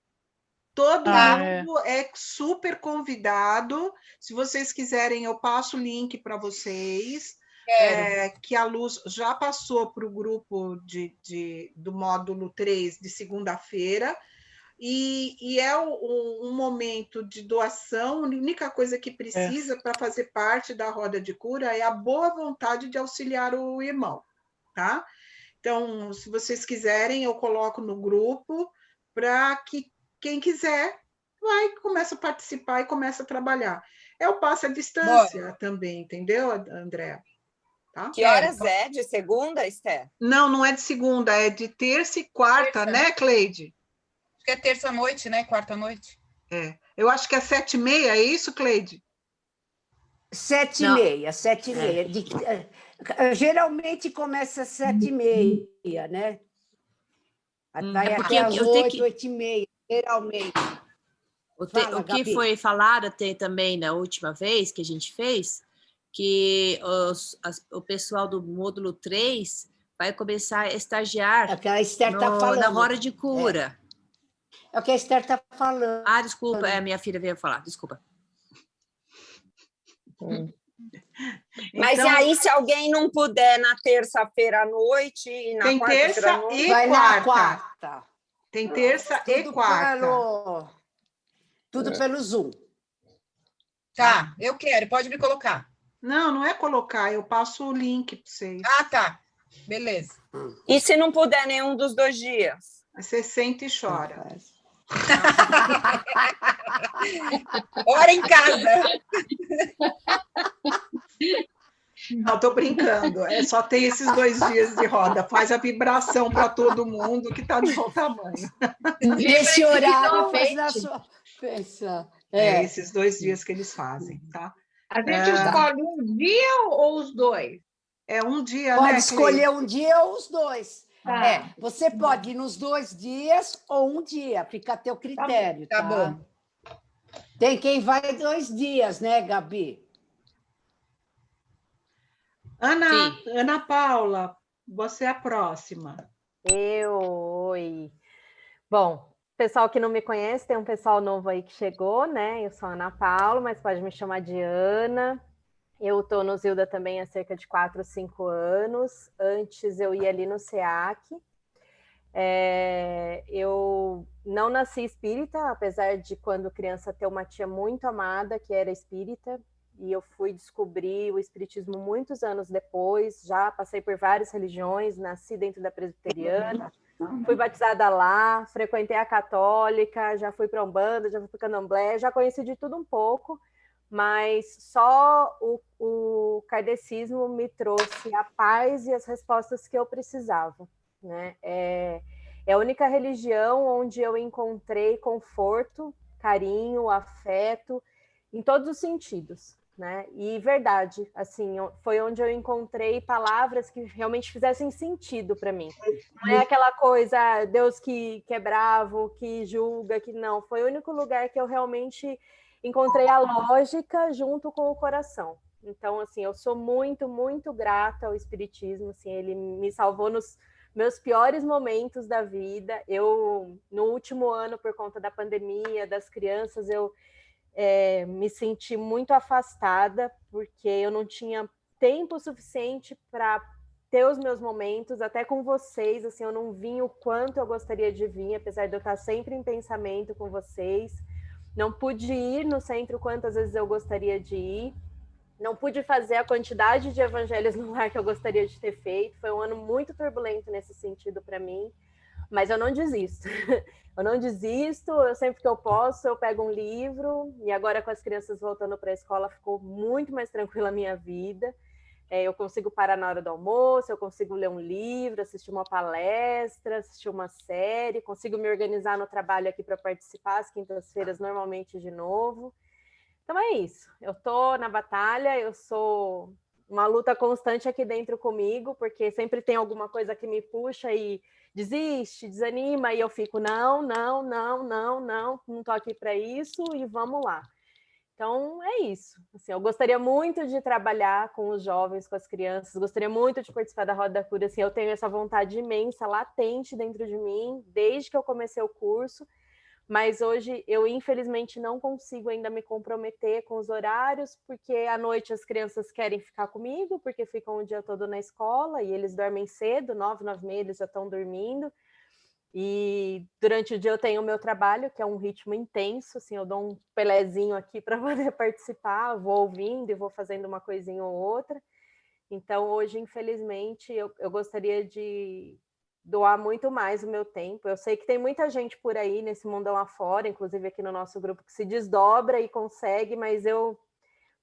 Todo mundo é super convidado. Se vocês quiserem, eu passo o link para vocês, que a Luz já passou para o grupo do módulo 3 de segunda-feira. E é um momento de doação. A única coisa que precisa para fazer parte da roda de cura é a boa vontade de auxiliar o irmão, tá? Então, se vocês quiserem, eu coloco no grupo para que quem quiser começa a participar e começa a trabalhar. É o passo à distância também, entendeu, André? Tá? Que horas é? De segunda, Esther? Não é de segunda, é de terça e quarta, né, Cleide? Acho que é terça-noite, né? Quarta-noite. Eu acho que é 7h30, é isso, Cleide? 7h30, 7h30. Geralmente começa às 7h30, né? Vai até às 8, 8h30, geralmente. O que foi falado até também na última vez que a gente fez, que o pessoal do módulo 3 vai começar a estagiar na roda de cura. É o que a Esther está falando. Desculpa, minha filha veio falar, desculpa. Mas então, aí, se alguém não puder na terça-feira à noite e na tem quarta-feira à noite... Vai na quarta. Tem terça e quarta. Tudo pelo Zoom. Tá, eu quero, pode me colocar. Não é colocar, eu passo o link para vocês. Tá, beleza. E se não puder nenhum dos 2 dias? Você senta e chora. Hora em casa. Não, estou brincando. Só tem esses 2 dias de roda. Faz a vibração para todo mundo que está de bom tamanho. Nesse horário, faz na sua... Pensa. Esses 2 dias que eles fazem, tá? A gente escolhe um dia ou os 2? É um dia, Pode né, escolher um dia ou os 2. Tá. Você pode ir nos 2 dias ou um dia, fica a teu critério. Tá bom. Tem quem vai 2 dias, né, Gabi? Ana Paula, você é a próxima. Oi. Bom, pessoal que não me conhece, tem um pessoal novo aí que chegou, né? Eu sou a Ana Paula, mas pode me chamar de Ana. Eu estou no Zilda também há cerca de 4 ou 5 anos. Antes eu ia ali no SEAC. Eu não nasci espírita, apesar de quando criança ter uma tia muito amada que era espírita. E eu fui descobrir o espiritismo muitos anos depois. Já passei por várias religiões, nasci dentro da presbiteriana. Fui batizada lá, frequentei a católica, já fui para a Umbanda, já fui para o Candomblé, já conheci de tudo um pouco. Mas só o kardecismo me trouxe a paz e as respostas que eu precisava, né? É a única religião onde eu encontrei conforto, carinho, afeto, em todos os sentidos, né? E verdade, assim, foi onde eu encontrei palavras que realmente fizessem sentido para mim. Não é aquela coisa, Deus que é bravo, que julga, que não. Foi o único lugar que eu realmente encontrei a lógica junto com o coração. Então, assim, eu sou muito, muito grata ao Espiritismo, assim, ele me salvou nos meus piores momentos da vida. No último ano, por conta da pandemia, das crianças, eu me senti muito afastada, porque eu não tinha tempo suficiente para ter os meus momentos, até com vocês, assim, eu não vim o quanto eu gostaria de vir, apesar de eu estar sempre em pensamento com vocês. Não pude ir no centro quantas vezes eu gostaria de ir. Não pude fazer a quantidade de evangelhos no lar que eu gostaria de ter feito. Foi um ano muito turbulento nesse sentido para mim. Mas eu não desisto. Eu não desisto. Sempre que eu posso, eu pego um livro. E agora, com as crianças voltando para a escola, ficou muito mais tranquila a minha vida. Eu consigo parar na hora do almoço, eu consigo ler um livro, assistir uma palestra, assistir uma série, consigo me organizar no trabalho aqui para participar às quintas-feiras, normalmente de novo. Então é isso, eu estou na batalha, eu sou uma luta constante aqui dentro comigo, porque sempre tem alguma coisa que me puxa e desiste, desanima, e eu fico, não estou aqui para isso e vamos lá. Então, é isso. Assim, eu gostaria muito de trabalhar com os jovens, com as crianças, gostaria muito de participar da Roda da Cura. Assim, eu tenho essa vontade imensa, latente dentro de mim, desde que eu comecei o curso, mas hoje eu, infelizmente, não consigo ainda me comprometer com os horários, porque à noite as crianças querem ficar comigo, porque ficam o dia todo na escola, e eles dormem cedo, 9, 9h30, eles já estão dormindo. E durante o dia eu tenho o meu trabalho, que é um ritmo intenso, assim, eu dou um pelezinho aqui para poder participar, vou ouvindo e vou fazendo uma coisinha ou outra. Então, hoje, infelizmente, eu gostaria de doar muito mais o meu tempo. Eu sei que tem muita gente por aí nesse mundão afora, inclusive aqui no nosso grupo, que se desdobra e consegue, mas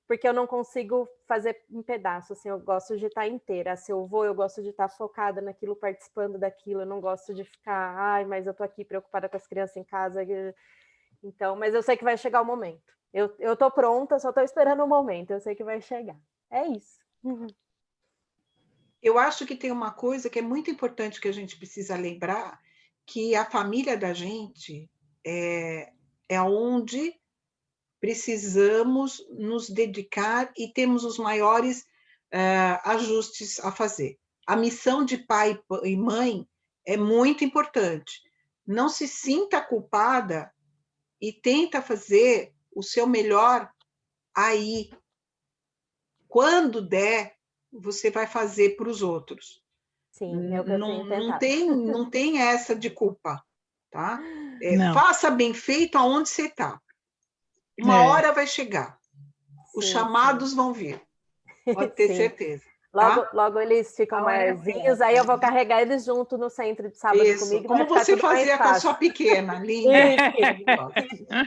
porque eu não consigo fazer em pedaços, assim, eu gosto de estar inteira. Se eu vou, eu gosto de estar focada naquilo, participando daquilo, eu não gosto de ficar, mas eu tô aqui preocupada com as crianças em casa. Então, mas eu sei que vai chegar o momento. Eu tô pronta, só tô esperando o momento, eu sei que vai chegar. É isso. Eu acho que tem uma coisa que é muito importante que a gente precisa lembrar, que a família da gente é onde precisamos nos dedicar e temos os maiores ajustes a fazer. A missão de pai e mãe é muito importante. Não se sinta culpada e tenta fazer o seu melhor aí. Quando der, você vai fazer para os outros. Sim, é o que eu tenho tentado. Não tem essa de culpa, tá? Faça bem feito aonde você está. Uma hora vai chegar. Os chamados vão vir. Pode ter certeza. Logo eles ficam maiorzinhos, aí eu vou carregar eles junto no centro de sábado comigo. Como você fazia com a sua pequena, linda.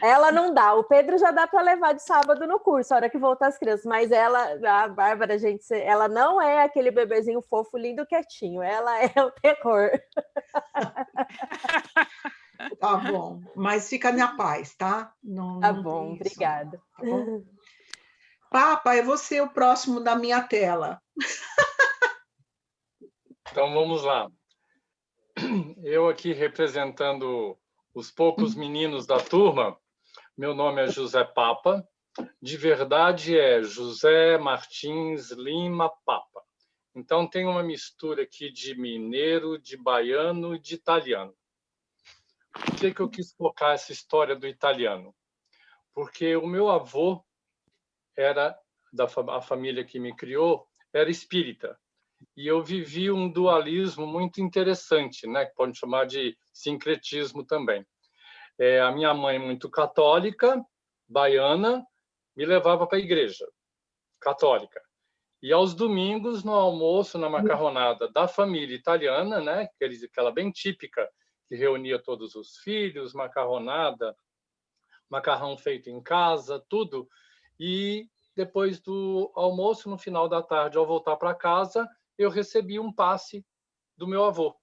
Ela não dá. O Pedro já dá para levar de sábado no curso, a hora que voltar as crianças. Mas a Bárbara, gente, ela não é aquele bebezinho fofo, lindo, quietinho. Ela é o terror. Tá bom, mas fica na paz, tá? Tá bom, obrigada. Tá bom? Papa, é você o próximo da minha tela. Então, vamos lá. Eu aqui representando os poucos meninos da turma, meu nome é José Papa, de verdade é José Martins Lima Papa. Então, tem uma mistura aqui de mineiro, de baiano e de italiano. Por que eu quis colocar essa história do italiano? Porque o meu avô era, a família que me criou, era espírita. E eu vivi um dualismo muito interessante, né? Que pode chamar de sincretismo também. A minha mãe, muito católica, baiana, me levava para a igreja católica. E aos domingos, no almoço, na macarronada da família italiana, né? Aquela bem típica, que reunia todos os filhos, macarronada, macarrão feito em casa, tudo. E depois do almoço, no final da tarde, ao voltar para casa, eu recebi um passe do meu avô.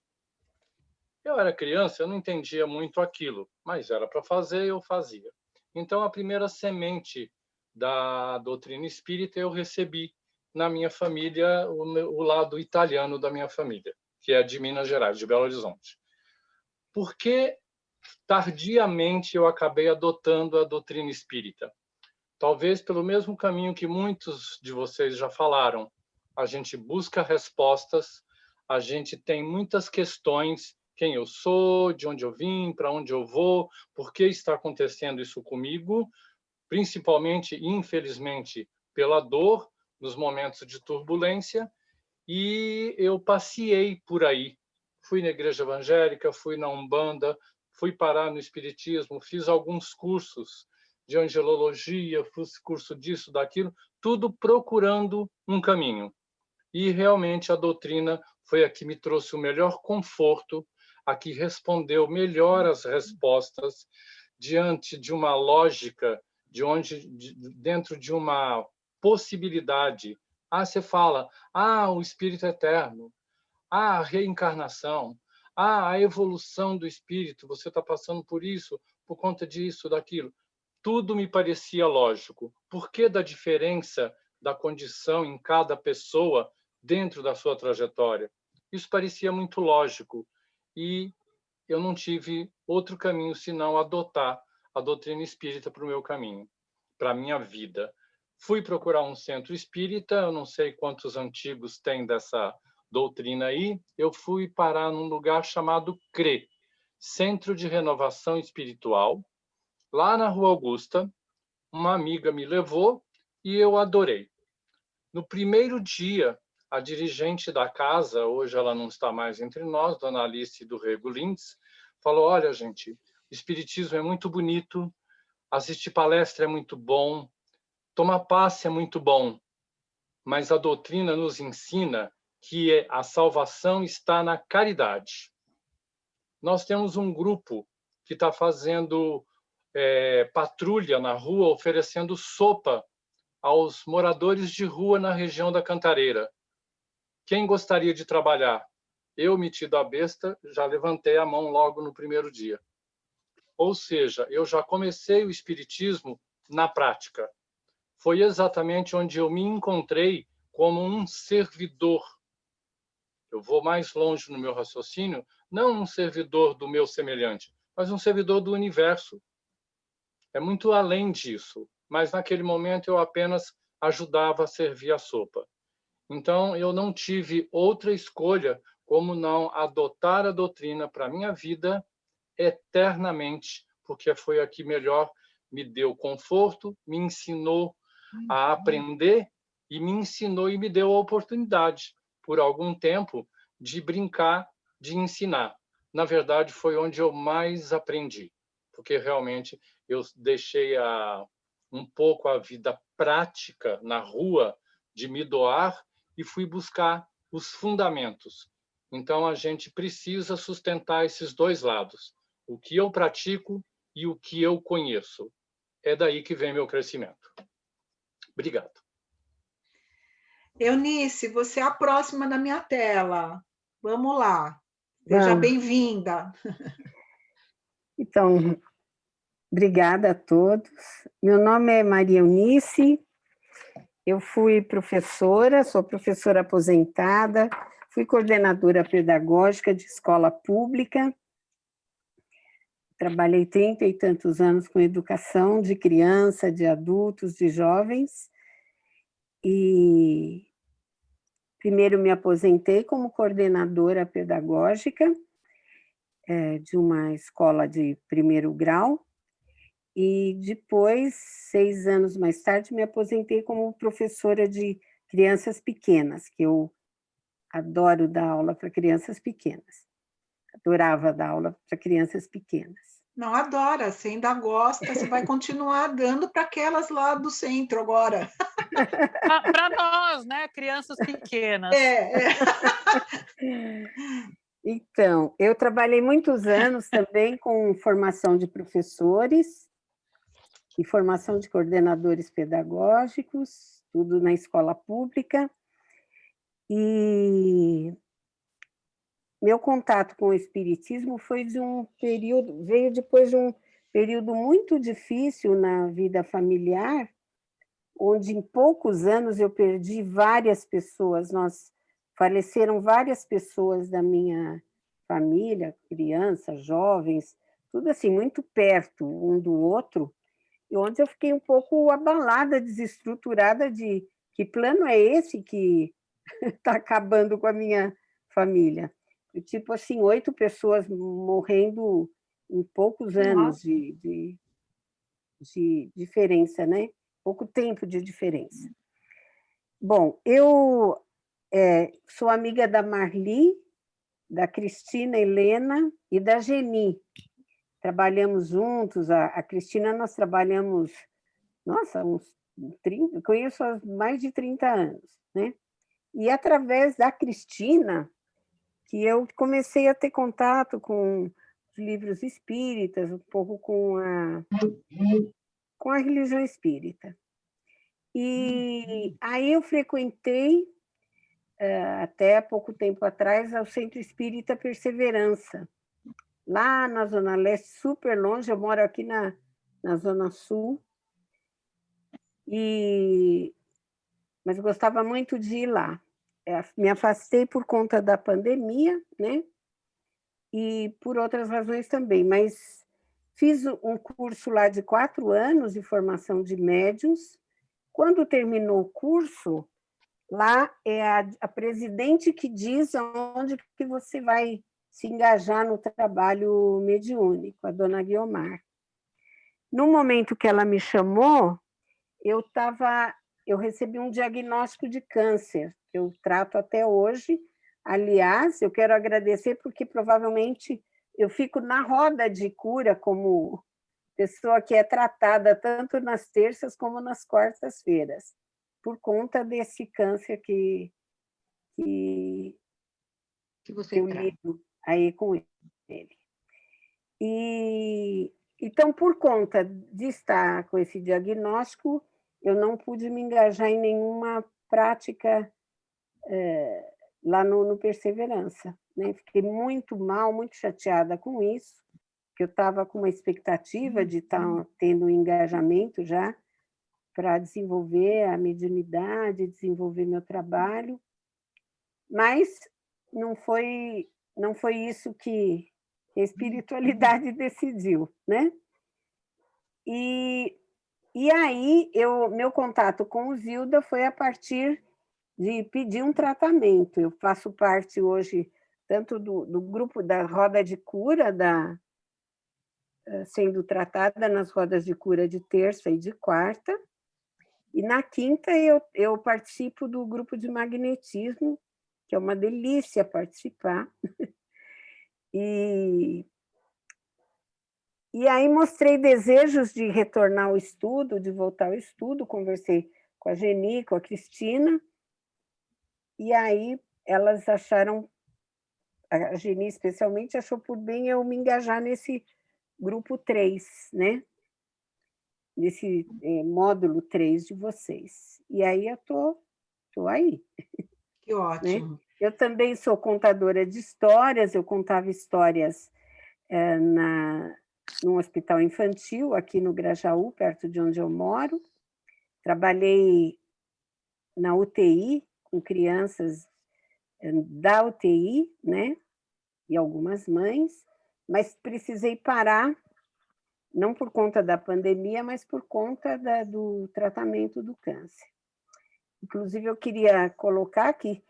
Eu era criança, eu não entendia muito aquilo, mas era para fazer, eu fazia. Então, a primeira semente da doutrina espírita eu recebi na minha família, o lado italiano da minha família, que é de Minas Gerais, de Belo Horizonte. Por que tardiamente eu acabei adotando a doutrina espírita? Talvez pelo mesmo caminho que muitos de vocês já falaram. A gente busca respostas, a gente tem muitas questões, quem eu sou, de onde eu vim, para onde eu vou, por que está acontecendo isso comigo, principalmente, infelizmente, pela dor, nos momentos de turbulência, e eu passei por aí. Fui na igreja evangélica, fui na Umbanda, fui parar no Espiritismo, fiz alguns cursos de angelologia, fiz curso disso, daquilo, tudo procurando um caminho. E realmente a doutrina foi a que me trouxe o melhor conforto, a que respondeu melhor as respostas diante de uma lógica, dentro de uma possibilidade. Você fala, o espírito eterno, a reencarnação, a evolução do espírito, você está passando por isso, por conta disso, daquilo. Tudo me parecia lógico. Por que da diferença da condição em cada pessoa dentro da sua trajetória? Isso parecia muito lógico. E eu não tive outro caminho senão adotar a doutrina espírita para o meu caminho, para a minha vida. Fui procurar um centro espírita, eu não sei quantos antigos tem dessa doutrina aí, eu fui parar num lugar chamado CRE, Centro de Renovação Espiritual, lá na Rua Augusta. Uma amiga me levou e eu adorei. No primeiro dia, a dirigente da casa, hoje ela não está mais entre nós, Dona Alice do Rego Lintz, falou, olha, gente, o espiritismo é muito bonito, assistir palestra é muito bom, tomar passe é muito bom, mas a doutrina nos ensina que a salvação está na caridade. Nós temos um grupo que está fazendo patrulha na rua, oferecendo sopa aos moradores de rua na região da Cantareira. Quem gostaria de trabalhar? Eu, metido a besta, já levantei a mão logo no primeiro dia. Ou seja, eu já comecei o espiritismo na prática. Foi exatamente onde eu me encontrei como um servidor. Eu vou mais longe no meu raciocínio, não um servidor do meu semelhante, mas um servidor do universo. É muito além disso, mas naquele momento eu apenas ajudava a servir a sopa. Então, eu não tive outra escolha como não adotar a doutrina para a minha vida eternamente, porque foi a que melhor me deu conforto, me ensinou a aprender e me ensinou e me deu a oportunidade, por algum tempo, de brincar, de ensinar. Na verdade, foi onde eu mais aprendi, porque realmente eu deixei um pouco a vida prática na rua de me doar e fui buscar os fundamentos. Então, a gente precisa sustentar esses dois lados, o que eu pratico e o que eu conheço. É daí que vem meu crescimento. Obrigado. Eunice, você é a próxima da minha tela. Vamos lá. Seja bem-vinda. Então, obrigada a todos. Meu nome é Maria Eunice, eu fui professora, sou professora aposentada, fui coordenadora pedagógica de escola pública, trabalhei 30 e tantos anos com educação de criança, de adultos, de jovens, e primeiro me aposentei como coordenadora pedagógica de uma escola de primeiro grau, e depois, 6 anos mais tarde, me aposentei como professora de crianças pequenas, que eu adoro dar aula para crianças pequenas. Adorava dar aula para crianças pequenas. Não adora, você ainda gosta, você vai continuar dando para aquelas lá do centro agora. Para nós, né, crianças pequenas. Então, eu trabalhei muitos anos também com formação de professores e formação de coordenadores pedagógicos, tudo na escola pública. E meu contato com o espiritismo foi de um período, veio depois de um período muito difícil na vida familiar, onde em poucos anos eu perdi várias pessoas, faleceram várias pessoas da minha família, crianças, jovens, tudo assim, muito perto um do outro, e onde eu fiquei um pouco abalada, desestruturada de que plano é esse que está acabando com a minha família. Tipo assim, 8 pessoas morrendo em poucos anos de diferença, né? Pouco tempo de diferença. Bom, eu sou amiga da Marli, da Cristina Helena e da Geni. Trabalhamos juntos, a Cristina nós trabalhamos, nossa, uns 30, conheço há mais de 30 anos, né? E através da Cristina, que eu comecei a ter contato com os livros espíritas, um pouco com a religião espírita. E aí eu frequentei, até pouco tempo atrás, o Centro Espírita Perseverança, lá na Zona Leste, super longe, eu moro aqui na Zona Sul, mas eu gostava muito de ir lá. Me afastei por conta da pandemia, né? E por outras razões também, mas fiz um curso lá de 4 anos de formação de médiuns. Quando terminou o curso, lá é a presidente que diz onde que você vai se engajar no trabalho mediúnico, a dona Guiomar. No momento que ela me chamou, eu recebi um diagnóstico de câncer, que eu trato até hoje. Aliás, eu quero agradecer porque provavelmente eu fico na roda de cura como pessoa que é tratada tanto nas terças como nas quartas-feiras, por conta desse câncer que você eu lido aí com ele. E então, por conta de estar com esse diagnóstico, eu não pude me engajar em nenhuma prática lá no Perseverança, né? Fiquei muito mal, muito chateada com isso, porque eu estava com uma expectativa de estar tendo um engajamento já para desenvolver a mediunidade, desenvolver meu trabalho, mas não foi isso que a espiritualidade decidiu, né? E aí, meu contato com o Zilda foi a partir de pedir um tratamento. Eu faço parte hoje tanto do grupo da roda de cura, sendo tratada nas rodas de cura de terça e de quarta, e na quinta eu participo do grupo de magnetismo, que é uma delícia participar. E aí mostrei desejos de retornar ao estudo, de voltar ao estudo, conversei com a Geni, com a Cristina, E aí elas acharam, a Geni especialmente achou por bem eu me engajar nesse grupo 3, né? Nesse módulo 3 de vocês. E aí eu tô aí. Que ótimo. Né? Eu também sou contadora de histórias, eu contava histórias num hospital infantil, aqui no Grajaú, perto de onde eu moro. Trabalhei na UTI, com crianças da UTI, né? E algumas mães, mas precisei parar, não por conta da pandemia, mas por conta do tratamento do câncer. Inclusive, eu queria colocar aqui,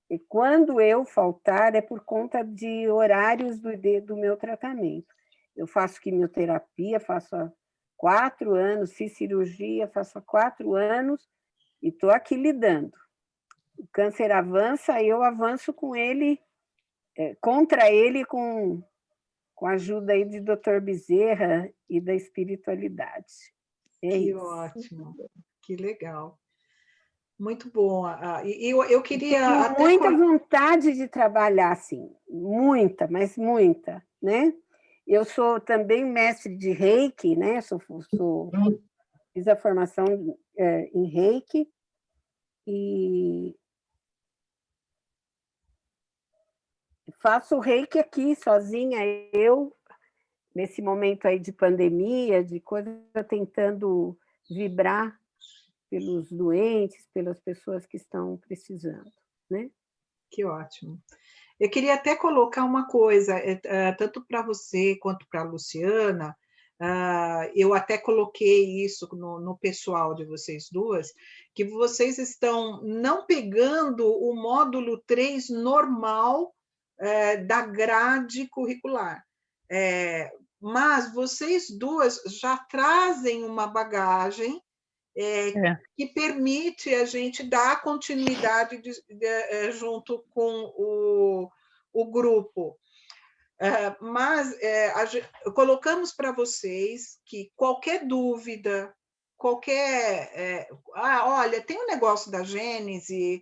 que quando eu faltar, é por conta de horários do meu tratamento. Eu faço quimioterapia, faço há 4 anos, fiz cirurgia, faço há 4 anos, e estou aqui lidando. O câncer avança, eu avanço com ele, contra ele, com a ajuda aí de Dr. Bezerra e da espiritualidade. Que isso. Ótimo, que legal. Muito bom. Eu queria... Tenho muita vontade de trabalhar assim, muita, mas muita, né? Eu sou também mestre de Reiki, né? Fiz a formação em Reiki e faço Reiki aqui sozinha, eu, nesse momento aí de pandemia, de coisa, tentando vibrar pelos doentes, pelas pessoas que estão precisando, né? Que ótimo. Eu queria até colocar uma coisa, tanto para você quanto para a Luciana, eu até coloquei isso no pessoal de vocês duas, que vocês estão não pegando o módulo 3 normal da grade curricular, mas vocês duas já trazem uma bagagem que permite a gente dar continuidade junto com o grupo. Mas colocamos para vocês que qualquer dúvida, olha, tem um negócio da Gênese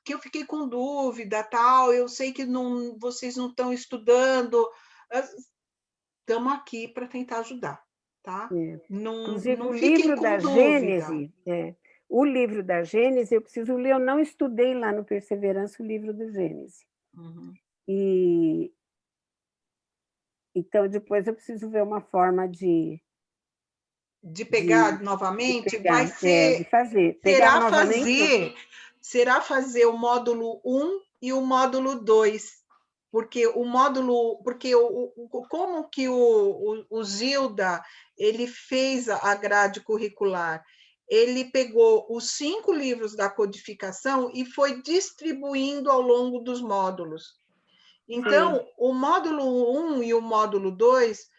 que eu fiquei com dúvida, tal, eu sei que vocês não estão estudando, estamos aqui para tentar ajudar. Tá? Inclusive, o livro da Gênese, o livro da Gênese, eu preciso ler, eu não estudei lá no Perseverança o livro da Gênese. Uhum. Então, depois eu preciso ver uma forma de pegar novamente, de pegar, vai ser... de fazer. Pegar novamente, será fazer o módulo 1 e o módulo 2. Porque o módulo, como que o Zilda ele fez a grade curricular? Ele pegou os 5 livros da codificação e foi distribuindo ao longo dos módulos. Então, o módulo 1 e o módulo 2,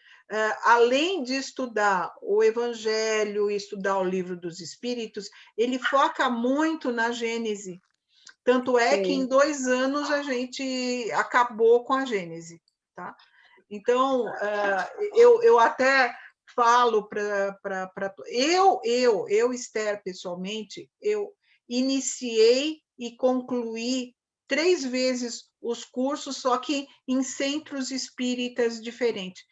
além de estudar o Evangelho, estudar o Livro dos Espíritos, ele foca muito na Gênese. Tanto é que em 2 anos a gente acabou com a Gênese. Tá? Então, eu até falo para... Eu, Esther, pessoalmente, eu iniciei e concluí 3 vezes os cursos, só que em centros espíritas diferentes.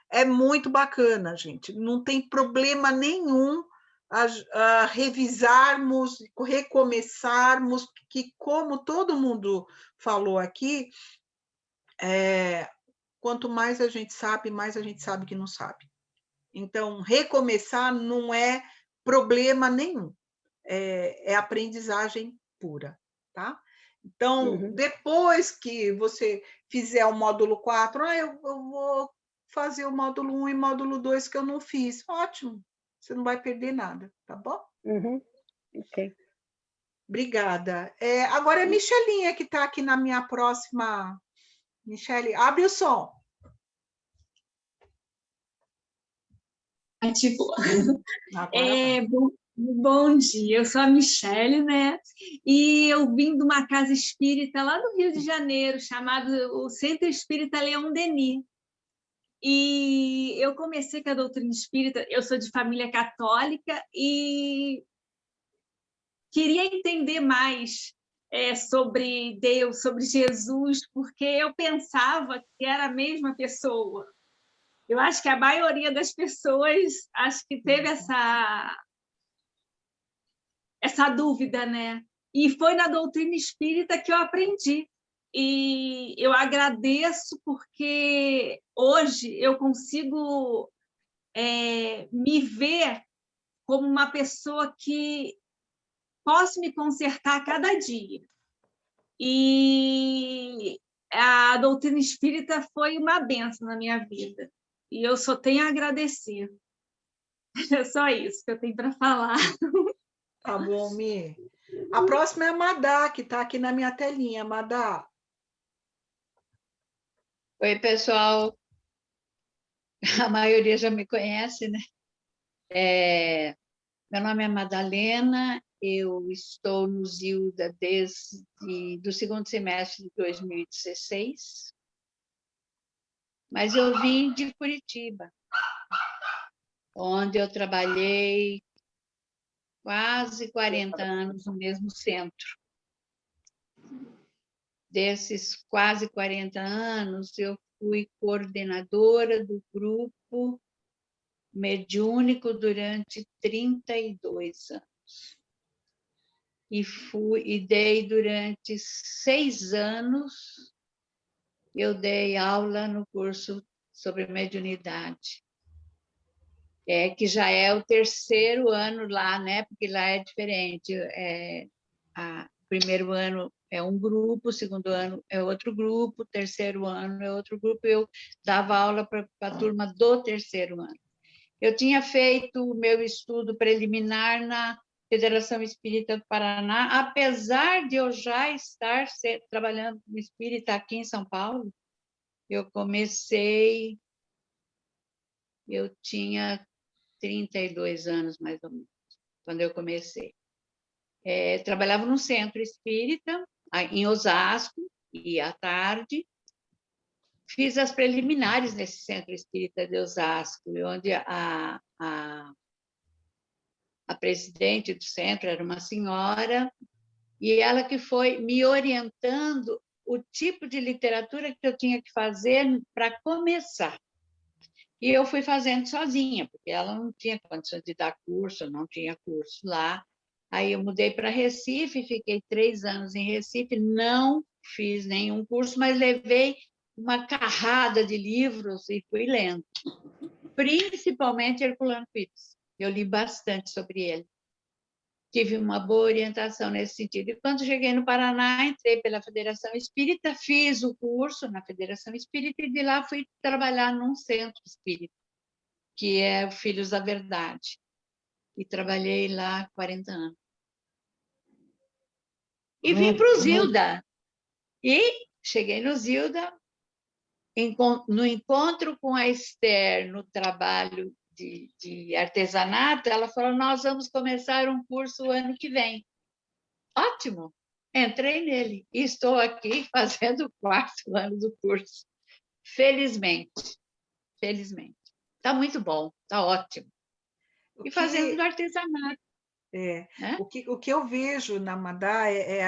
É muito bacana, gente. Não tem problema nenhum a revisarmos, recomeçarmos, que, como todo mundo falou aqui, quanto mais a gente sabe que não sabe. Então, recomeçar não é problema nenhum, é aprendizagem pura, tá? Então, depois que você fizer o módulo 4, eu vou fazer o módulo 1 e módulo 2 que eu não fiz. Ótimo, você não vai perder nada, tá bom? Ok. Obrigada. Agora é a Michelinha que está aqui na minha próxima... Michele, abre o som. Bom dia, eu sou a Michele, né? E eu vim de uma casa espírita lá do Rio de Janeiro, chamado o Centro Espírita Leon Denis. E eu comecei com a doutrina espírita, eu sou de família católica e queria entender mais sobre Deus, sobre Jesus, porque eu pensava que era a mesma pessoa. Eu acho que a maioria das pessoas acho que teve essa dúvida, né? E foi na doutrina espírita que eu aprendi. E eu agradeço porque hoje eu consigo me ver como uma pessoa que posso me consertar a cada dia. E a doutrina espírita foi uma bênção na minha vida. E eu só tenho a agradecer. É só isso que eu tenho para falar. Tá bom, Mi. A próxima é a Madá, que está aqui na minha telinha. Madá. Oi, pessoal. A maioria já me conhece, né? Meu nome é Madalena, eu estou no Zilda desde do segundo semestre de 2016, mas eu vim de Curitiba, onde eu trabalhei quase 40 anos no mesmo centro. Desses quase 40 anos, eu fui coordenadora do grupo mediúnico durante 32 anos. E dei durante 6 anos, eu dei aula no curso sobre mediunidade. Que já é o 3º ano lá, né? Porque lá é diferente. O primeiro ano é um grupo, o segundo ano é outro grupo, o 3º ano é outro grupo. Eu dava aula para a turma do 3º ano. Eu tinha feito o meu estudo preliminar na Federação Espírita do Paraná, apesar de eu já estar trabalhando como espírita aqui em São Paulo. Eu tinha 32 anos, mais ou menos, quando eu comecei. Trabalhava num centro espírita, em Osasco, e à tarde fiz as preliminares nesse centro espírita de Osasco, onde a presidente do centro era uma senhora, e ela que foi me orientando o tipo de literatura que eu tinha que fazer para começar. E eu fui fazendo sozinha, porque ela não tinha condições de dar curso, não tinha curso lá. Aí eu mudei para Recife, fiquei 3 anos em Recife, não fiz nenhum curso, mas levei uma carrada de livros e fui lendo, principalmente Herculano Pires. Eu li bastante sobre ele. Tive uma boa orientação nesse sentido. E quando cheguei no Paraná, entrei pela Federação Espírita, fiz o curso na Federação Espírita e de lá fui trabalhar num centro espírita, que é o Filhos da Verdade. E trabalhei lá 40 anos. E vim para o Zilda. E cheguei no Zilda, no encontro com a Esther, no trabalho de artesanato, ela falou, nós vamos começar um curso o ano que vem. Ótimo! Entrei nele e estou aqui fazendo o 4º ano do curso. Felizmente. Felizmente. Está muito bom, está ótimo. E fazendo artesanato. O que eu vejo na Madá é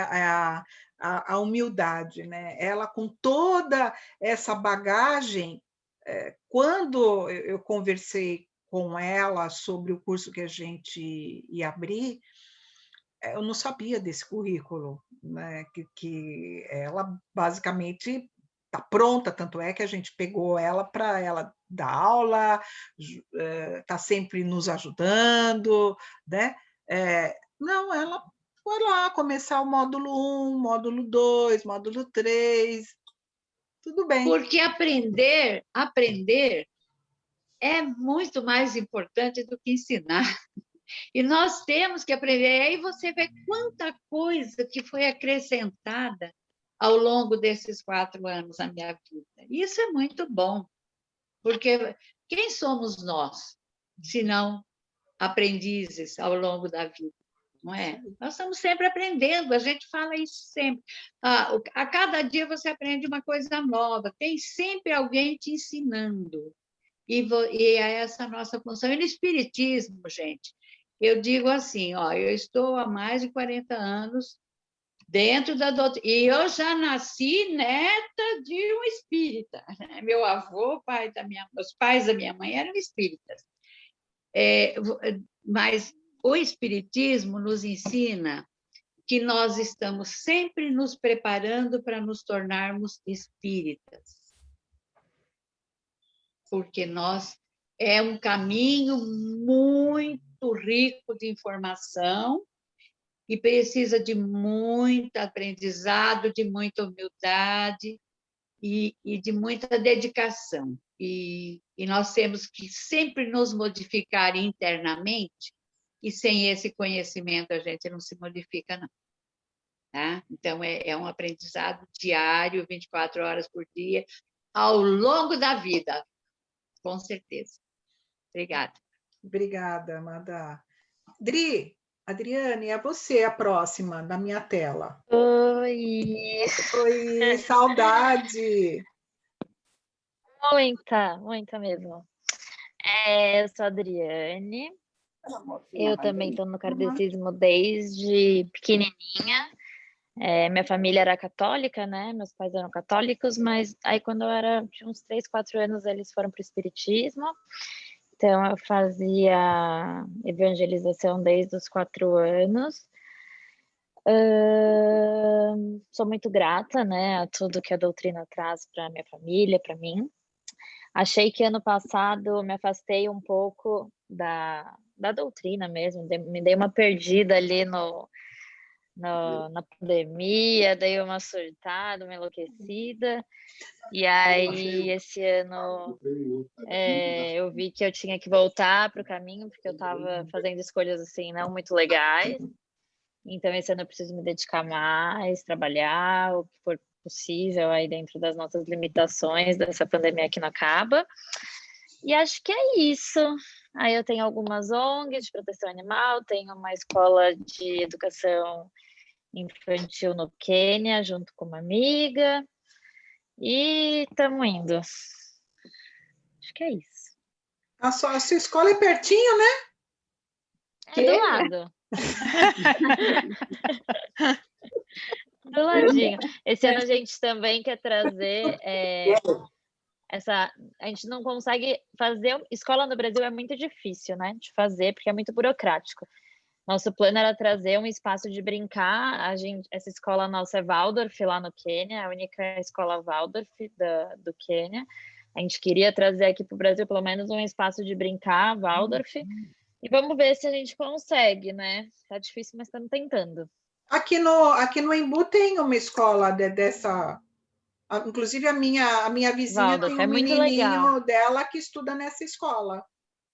a humildade, né? Ela, com toda essa bagagem, quando eu conversei com ela sobre o curso que a gente ia abrir, eu não sabia desse currículo, né? Que ela basicamente está pronta, tanto é que a gente pegou ela para ela dar aula, está sempre nos ajudando, né? Não, ela foi lá começar o módulo 1, módulo 2, módulo 3, tudo bem. Porque aprender é muito mais importante do que ensinar. E nós temos que aprender. Aí você vê quanta coisa que foi acrescentada ao longo desses 4 anos na minha vida. Isso é muito bom, porque quem somos nós, se não aprendizes ao longo da vida? Não é? Nós estamos sempre aprendendo, a gente fala isso sempre. A cada dia você aprende uma coisa nova, tem sempre alguém te ensinando. E é essa a nossa função. E no Espiritismo, gente, eu digo assim, eu estou há mais de 40 anos dentro da doutrina. E eu já nasci neta de um espírita. Meu avô, os pais da minha mãe eram espíritas. Mas o espiritismo nos ensina que nós estamos sempre nos preparando para nos tornarmos espíritas. Porque é um caminho muito rico de informação e precisa de muito aprendizado, de muita humildade e de muita dedicação. E nós temos que sempre nos modificar internamente, e sem esse conhecimento a gente não se modifica, não. Tá? Então, é um aprendizado diário, 24 horas por dia, ao longo da vida, com certeza. Obrigada. Obrigada, Amada. Adriane, é você a próxima na minha tela. Oi! Oi, saudade! Muita mesmo. Eu sou a Adriane, eu também estou no kardecismo desde pequenininha. Minha família era católica, né? Meus pais eram católicos, mas aí quando eu tinha uns 3, 4 anos, eles foram para o espiritismo. Então, eu fazia evangelização desde os 4 anos. Sou muito grata, né, a tudo que a doutrina traz para minha família, para mim. Achei que ano passado me afastei um pouco da doutrina mesmo, me dei uma perdida ali na pandemia, dei uma surtada, uma enlouquecida, e aí esse ano eu vi que eu tinha que voltar para o caminho, porque eu estava fazendo escolhas assim não muito legais, então esse ano eu preciso me dedicar mais, trabalhar o que for possível aí dentro das nossas limitações dessa pandemia que não acaba, e acho que é isso. Aí eu tenho algumas ONGs de proteção animal, tenho uma escola de educação infantil no Quênia, junto com uma amiga, e estamos indo. Acho que é isso. A sua escola é pertinho, né? É do lado. Do ladinho. Esse ano a gente também quer trazer a gente não consegue fazer... Escola no Brasil é muito difícil, né, de fazer, porque é muito burocrático. Nosso plano era trazer um espaço de brincar. Essa escola nossa é Waldorf, lá no Quênia, a única escola Waldorf do Quênia. A gente queria trazer aqui para o Brasil pelo menos um espaço de brincar, Waldorf. E vamos ver se a gente consegue, né? Tá difícil, mas estamos tentando. Aqui no Embu tem uma escola dessa... Inclusive, a minha vizinha Waldorf, tem um menininho legal dela que estuda nessa escola,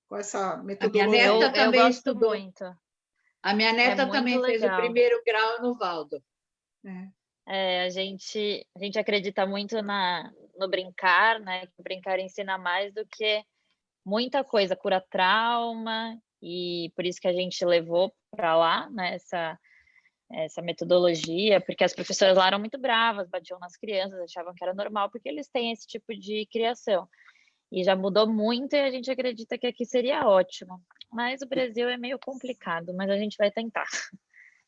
com essa metodologia. A minha neta também gosto estudou. Muito. A minha neta também fez o primeiro grau no Waldorf. A gente acredita muito no brincar, né? Que o brincar ensina mais do que muita coisa, cura trauma, e por isso que a gente levou para lá, né? Essa metodologia, porque as professoras lá eram muito bravas, batiam nas crianças, achavam que era normal, porque eles têm esse tipo de criação. E já mudou muito e a gente acredita que aqui seria ótimo. Mas o Brasil é meio complicado, mas a gente vai tentar.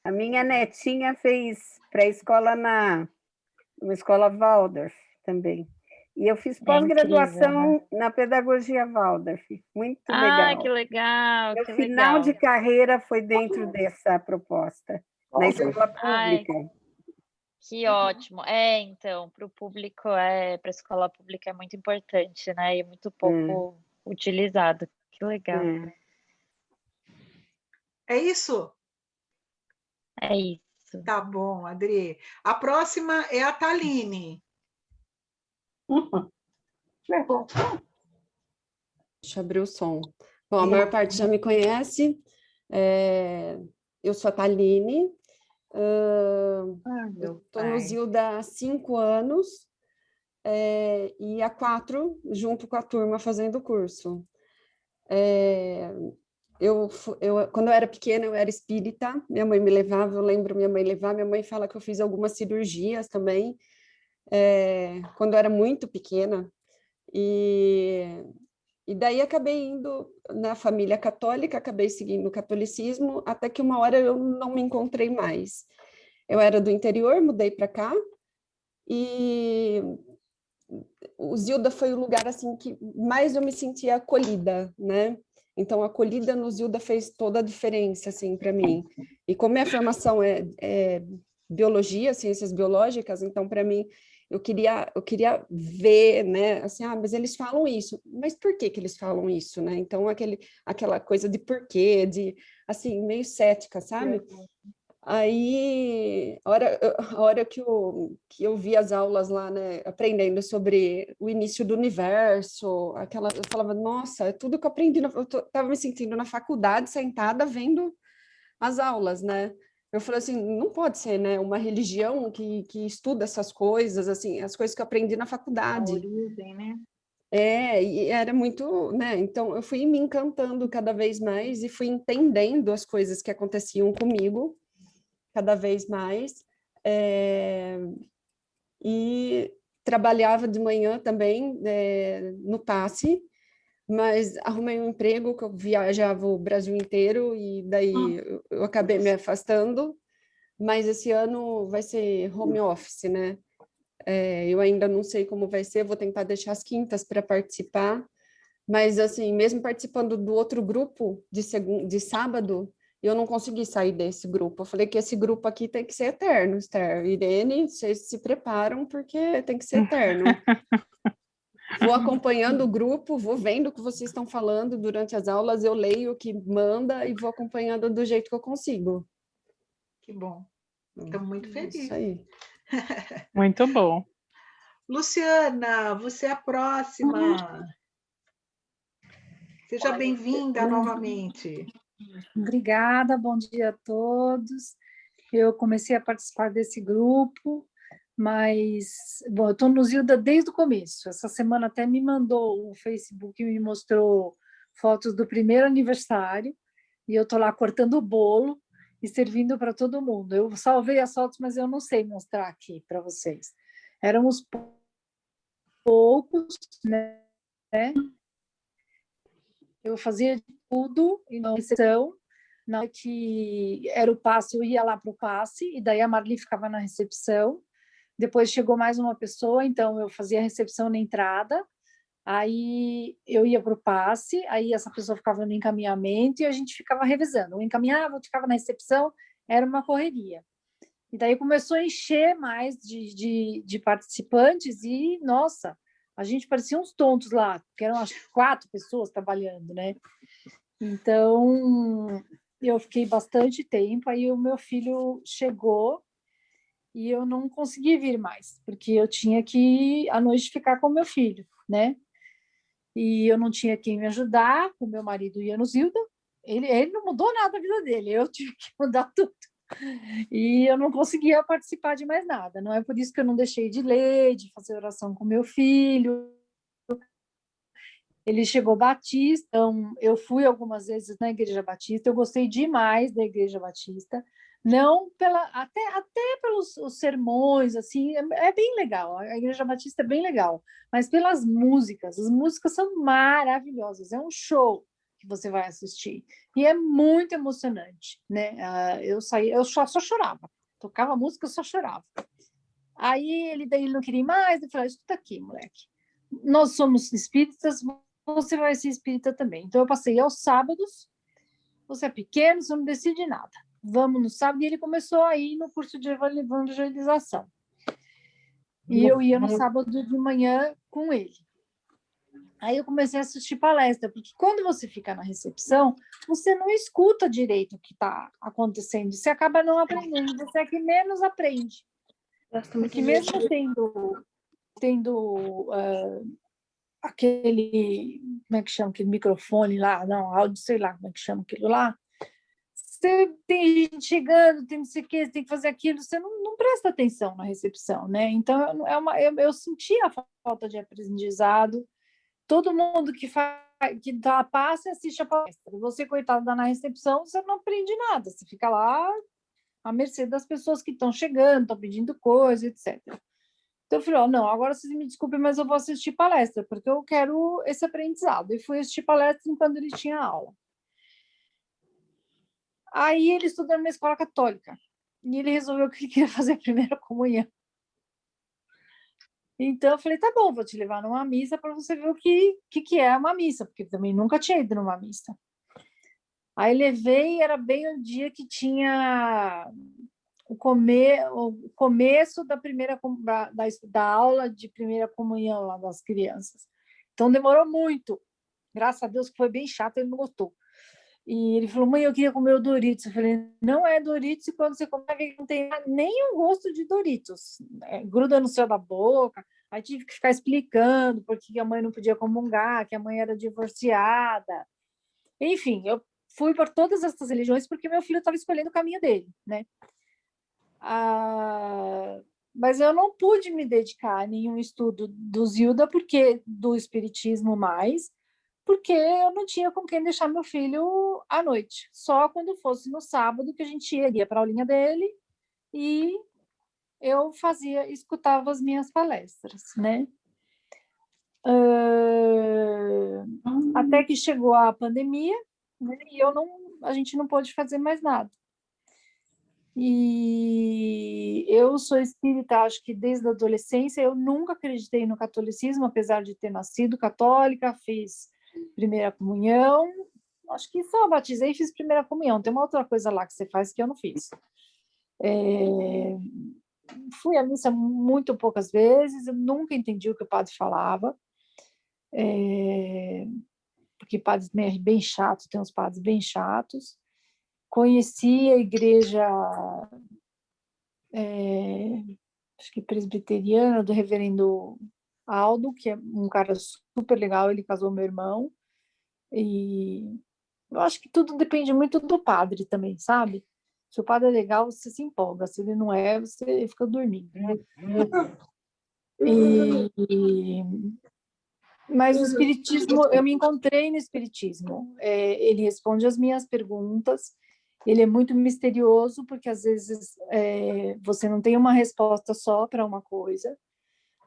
A minha netinha fez pré-escola numa escola Waldorf também. E eu fiz pós-graduação, né, na pedagogia Waldorf. Muito legal. Que legal! Meu final de carreira foi dentro dessa proposta, na escola pública. Que ótimo. Então, para o público, para a escola pública é muito importante, né? E muito pouco utilizado. Que legal. É isso? É isso. Tá bom, Adri. A próxima é a Thaline. Deixa eu abrir o som. Bom, a maior parte já me conhece. Eu sou a Thaline. Estou no Zilda há 5 anos e há 4 junto com a turma fazendo o curso. Quando eu era pequena, eu era espírita, minha mãe me levava, eu lembro minha mãe levar, minha mãe fala que eu fiz algumas cirurgias também, quando eu era muito pequena, e daí acabei indo na família católica, acabei seguindo o catolicismo, até que uma hora eu não me encontrei mais. eu era do interior, mudei para cá, e o Zilda foi o lugar assim que mais eu me sentia acolhida, né? Então, a acolhida no Zilda fez toda a diferença, assim, para mim. E como minha formação é biologia, ciências biológicas, então, para mim, eu queria ver, né, assim, mas eles falam isso, mas por que eles falam isso, né? Então, aquela coisa de porquê, de, assim, meio cética, sabe? Aí, a hora que eu vi as aulas lá, né, aprendendo sobre o início do universo, eu falava, nossa, é tudo que eu aprendi, eu estava me sentindo na faculdade, sentada, vendo as aulas, né? Eu falei assim, não pode ser, né, uma religião que estuda essas coisas, assim, as coisas que eu aprendi na faculdade. A origem, né? E era muito, né? Então, eu fui me encantando cada vez mais e fui entendendo as coisas que aconteciam comigo cada vez mais, e trabalhava de manhã também no passe, mas arrumei um emprego que eu viajava o Brasil inteiro e daí eu acabei me afastando, mas esse ano vai ser home office, né? Eu ainda não sei como vai ser, vou tentar deixar as quintas para participar, mas assim, mesmo participando do outro grupo de sábado, eu não consegui sair desse grupo. Eu falei que esse grupo aqui tem que ser eterno, Esther. Irene, vocês se preparam porque tem que ser eterno. Vou acompanhando o grupo, vou vendo o que vocês estão falando durante as aulas, eu leio o que manda e vou acompanhando do jeito que eu consigo. Que bom. Estamos muito felizes. Isso aí. Muito bom. Luciana, você é a próxima. Seja bem-vinda novamente. Obrigada, bom dia a todos. Eu comecei a participar desse grupo, mas, bom, eu estou no Zilda desde o começo. Essa semana até me mandou o Facebook, me mostrou fotos do primeiro aniversário, e eu estou lá cortando o bolo e servindo para todo mundo. Eu salvei as fotos, mas eu não sei mostrar aqui para vocês. Éramos poucos, né? Eu fazia tudo e na recepção. Na hora que era o passe, eu ia lá para o passe, e daí a Marli ficava na recepção. Depois chegou mais uma pessoa, então eu fazia a recepção na entrada, aí eu ia para o passe, aí essa pessoa ficava no encaminhamento e a gente ficava revisando. Eu encaminhava, eu ficava na recepção, era uma correria. E daí começou a encher mais de participantes e, nossa, a gente parecia uns tontos lá, porque eram acho que 4 pessoas trabalhando, né? Então, eu fiquei bastante tempo, aí o meu filho chegou e eu não consegui vir mais, porque eu tinha que, à noite, ficar com o meu filho, né? E eu não tinha quem me ajudar, o meu marido ia no Zilda, ele não mudou nada da vida dele, eu tive que mudar tudo. E eu não conseguia participar de mais nada. Não é por isso que eu não deixei de ler, de fazer oração com meu filho. Ele chegou batista, então eu fui algumas vezes na Igreja Batista, eu gostei demais da Igreja Batista, não até pelos os sermões, assim, é bem legal, a Igreja Batista é bem legal, mas pelas músicas, as músicas são maravilhosas, é um show que você vai assistir, e é muito emocionante, né? Eu só chorava, tocava música, eu só chorava. Aí ele não queria ir mais, eu falei, escuta aqui, moleque, nós somos espíritas, você vai ser espírita também. Então, eu passei aos sábados, você é pequeno, você não decide nada. Vamos no sábado, e ele começou a ir no curso de evangelização. E eu ia no sábado de manhã com ele. Aí eu comecei a assistir palestra, porque quando você fica na recepção, você não escuta direito o que está acontecendo, você acaba não aprendendo, você é que menos aprende. Porque mesmo tendo aquele, como é que chama, aquele microfone lá, não, áudio, sei lá como é que chama aquilo lá, você tem gente chegando, tem não sei o que, tem que fazer aquilo, você não presta atenção na recepção, né? Então, eu senti a falta de aprendizado, todo mundo que passa e assiste a palestra, você, coitado, na recepção, você não aprende nada, você fica lá à mercê das pessoas que estão chegando, estão pedindo coisa, etc. Então, eu falei, não, agora vocês me desculpem, mas eu vou assistir palestra, porque eu quero esse aprendizado. E fui assistir palestra enquanto ele tinha aula. Aí ele estuda numa escola católica. e ele resolveu que ele queria fazer a primeira comunhão. Então, eu falei, tá bom, vou te levar numa missa para você ver o que é uma missa, porque eu também nunca tinha ido numa missa. Aí levei, era bem o dia que tinha o começo da primeira da aula de primeira comunhão lá das crianças. Então, demorou muito. Graças a Deus que foi bem chato, ele não gostou. E ele falou, mãe, eu queria comer o Doritos. Eu falei, não é Doritos, e quando você come, não tem nem o gosto de Doritos. Gruda no céu da boca. Aí tive que ficar explicando por que a mãe não podia comungar, que a mãe era divorciada. Enfim, eu fui por todas essas religiões porque meu filho estava escolhendo o caminho dele, né? Mas eu não pude me dedicar a nenhum estudo do Zilda, do espiritismo mais, porque eu não tinha com quem deixar meu filho à noite. Só quando fosse no sábado que a gente ia para a aulinha dele e eu escutava as minhas palestras, né? Até que chegou a pandemia, né? E a gente não pôde fazer mais nada. E eu sou espírita, acho que desde a adolescência. Eu nunca acreditei no catolicismo, apesar de ter nascido católica, fiz primeira comunhão, acho que só batizei e fiz primeira comunhão. Tem uma outra coisa lá que você faz que eu não fiz. Fui à missa muito poucas vezes, eu nunca entendi o que o padre falava, porque padres bem chatos, tem uns padres bem chatos. Conheci a igreja, acho que presbiteriana, do reverendo Aldo, que é um cara super legal, ele casou meu irmão, e eu acho que tudo depende muito do padre também, sabe? Se o padre é legal, você se empolga, se ele não é, você fica dormindo, né? Mas o espiritismo, eu me encontrei no espiritismo. Ele responde as minhas perguntas, ele é muito misterioso, porque às vezes você não tem uma resposta só para uma coisa.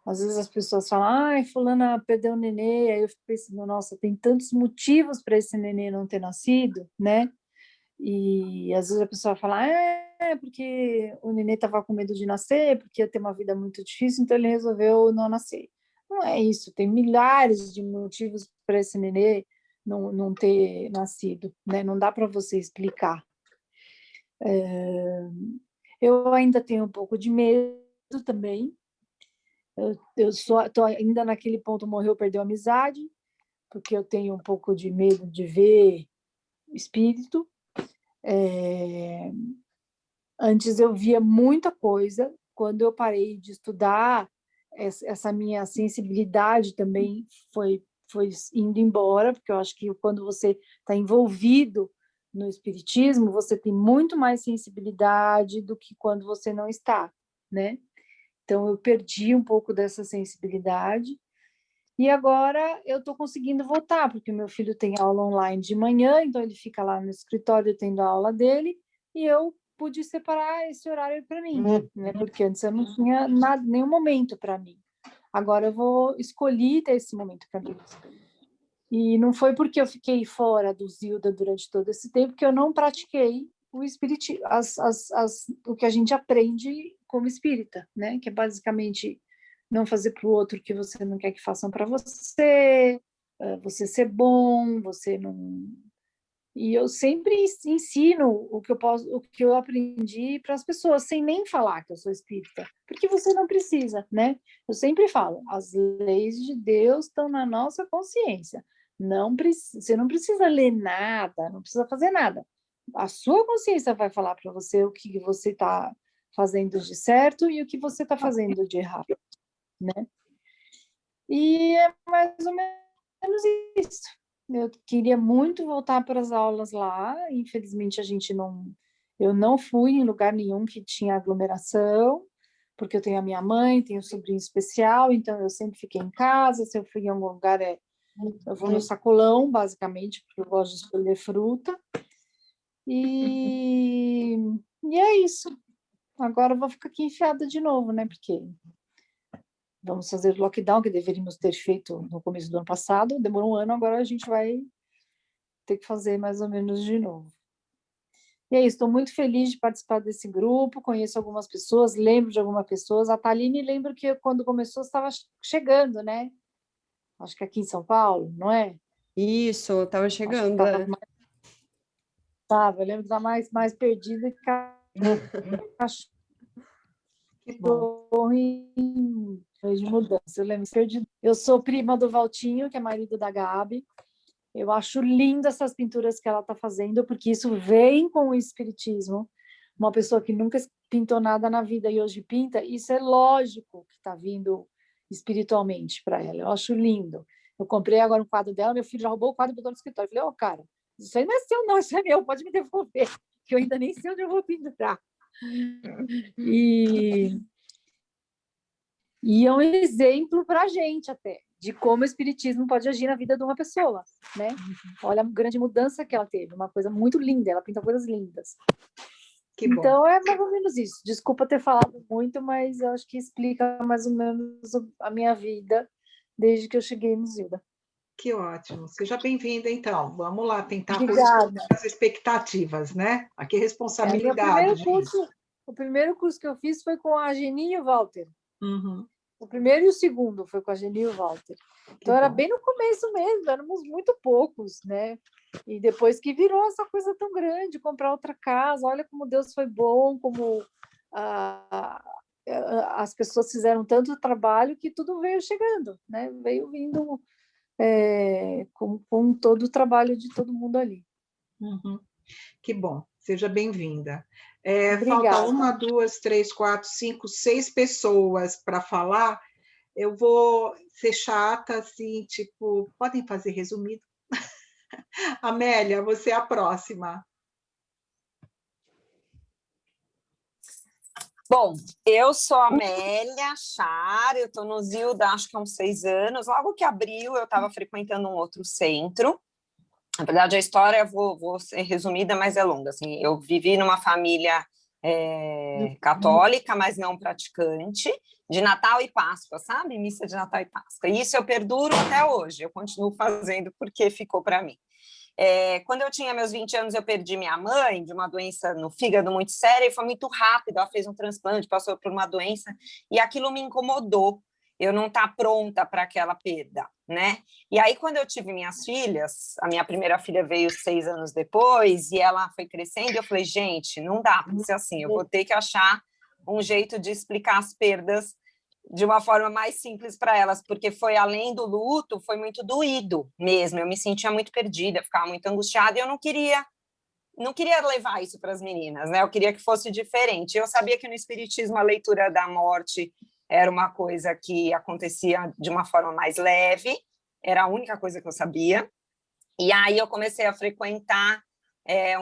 Às vezes as pessoas falam, ai, fulana perdeu o nenê, aí eu fico pensando, nossa, tem tantos motivos para esse nenê não ter nascido, né? E às vezes a pessoa fala, porque o nenê estava com medo de nascer, porque ia ter uma vida muito difícil, então ele resolveu não nascer. Não é isso, tem milhares de motivos para esse nenê não ter nascido, né? Não dá para você explicar. Eu ainda tenho um pouco de medo também. Eu estou ainda naquele ponto, morreu, perdeu a amizade, porque eu tenho um pouco de medo de ver espírito. Antes eu via muita coisa. Quando eu parei de estudar, essa minha sensibilidade também foi indo embora, porque eu acho que quando você está envolvido no espiritismo, você tem muito mais sensibilidade do que quando você não está, né? Então, eu perdi um pouco dessa sensibilidade. E agora eu estou conseguindo voltar, porque o meu filho tem aula online de manhã, então ele fica lá no escritório tendo a aula dele, e eu pude separar esse horário para mim, né? Porque antes eu não tinha nenhum momento para mim. Agora eu escolhi ter esse momento para mim. E não foi porque eu fiquei fora do Zilda durante todo esse tempo que eu não pratiquei o espiritismo, o que a gente aprende como espírita, né? Que é basicamente não fazer para o outro o que você não quer que façam para você, você ser bom, você não... E eu sempre ensino o que eu aprendi para as pessoas, sem nem falar que eu sou espírita, porque você não precisa, né? Eu sempre falo, as leis de Deus estão na nossa consciência. Você não precisa ler nada, não precisa fazer nada. A sua consciência vai falar para você o que você está fazendo de certo e o que você está fazendo de errado, né? E é mais ou menos isso. Eu queria muito voltar para as aulas lá, infelizmente eu não fui em lugar nenhum que tinha aglomeração, porque eu tenho a minha mãe, tenho um sobrinho especial, então eu sempre fiquei em casa. Se eu fui em algum lugar, eu vou no sacolão, basicamente, porque eu gosto de escolher fruta. E é isso. Agora eu vou ficar aqui enfiada de novo, né? Porque vamos fazer o lockdown, que deveríamos ter feito no começo do ano passado. Demorou um ano, agora a gente vai ter que fazer mais ou menos de novo. E é isso, estou muito feliz de participar desse grupo, conheço algumas pessoas, lembro de algumas pessoas. A Thaline, lembro que quando começou, você estava chegando, né? Acho que aqui em São Paulo, não é? Isso, estava chegando. Eu lembro de estar mais perdida que cachorro em de mudança. Eu lembro perdido. Eu sou prima do Valtinho, que é marido da Gabi. Eu acho lindo essas pinturas que ela está fazendo, porque isso vem com o espiritismo. Uma pessoa que nunca pintou nada na vida e hoje pinta, isso é lógico que está vindo espiritualmente para ela. Eu acho lindo. Eu comprei agora um quadro dela, meu filho já roubou o quadro e botou no escritório. Eu falei, cara, isso aí não é seu, não, isso é meu, pode me devolver, que eu ainda nem sei onde eu vou pendurar. E é um exemplo para a gente até, de como o espiritismo pode agir na vida de uma pessoa, né? Olha a grande mudança que ela teve, uma coisa muito linda, ela pinta coisas lindas. Então, é mais ou menos isso. Desculpa ter falado muito, mas eu acho que explica mais ou menos a minha vida desde que eu cheguei no Zilda. Que ótimo. Seja bem-vinda, então. Vamos lá tentar corresponder às expectativas, né? Aqui é responsabilidade. O primeiro curso que eu fiz foi com a Geni e o Walter. Uhum. O primeiro e o segundo foi com a Geni e o Walter. Então, era bem no começo mesmo, éramos muito poucos, né? E depois que virou essa coisa tão grande, comprar outra casa, olha como Deus foi bom, como as pessoas fizeram tanto trabalho que tudo veio chegando, né? Veio vindo com todo o trabalho de todo mundo ali. Uhum. Que bom, seja bem-vinda. Obrigada. Falta 1, 2, 3, 4, 5, 6 pessoas para falar. Eu vou ser chata, assim, tipo, podem fazer resumido? Amélia, você é a próxima. Bom, eu sou a Amélia Char, eu estou no Zilda, acho que há uns 6 anos. Logo que abriu, eu estava frequentando um outro centro. Na verdade, a história, vou ser resumida, mas é longa. Assim, eu vivi numa família católica, mas não praticante, de Natal e Páscoa, sabe? Missa de Natal e Páscoa. E isso eu perduro até hoje, eu continuo fazendo porque ficou para mim. Quando eu tinha meus 20 anos, eu perdi minha mãe de uma doença no fígado muito séria e foi muito rápido, ela fez um transplante, passou por uma doença e aquilo me incomodou, eu não estar pronta para aquela perda, né? E aí, quando eu tive minhas filhas, a minha primeira filha veio 6 anos depois e ela foi crescendo, eu falei, gente, não dá para ser assim, eu vou ter que achar um jeito de explicar as perdas de uma forma mais simples para elas, porque foi além do luto, foi muito doído mesmo, eu me sentia muito perdida, ficava muito angustiada e eu não queria levar isso para as meninas, né? Eu queria que fosse diferente. Eu sabia que no espiritismo a leitura da morte era uma coisa que acontecia de uma forma mais leve, era a única coisa que eu sabia. E aí eu comecei a frequentar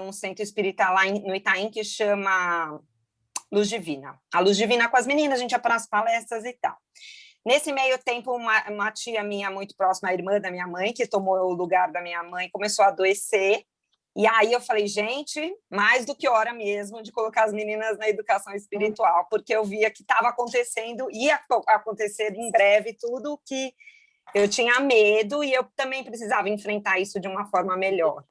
um centro espírita lá no Itaim que chama Luz Divina. A Luz Divina com as meninas, a gente ia para as palestras e tal. Nesse meio tempo, uma tia minha muito próxima, a irmã da minha mãe, que tomou o lugar da minha mãe, começou a adoecer. E aí eu falei, gente, mais do que hora mesmo de colocar as meninas na educação espiritual, porque eu via que estava acontecendo, ia acontecer em breve tudo que eu tinha medo e eu também precisava enfrentar isso de uma forma melhor.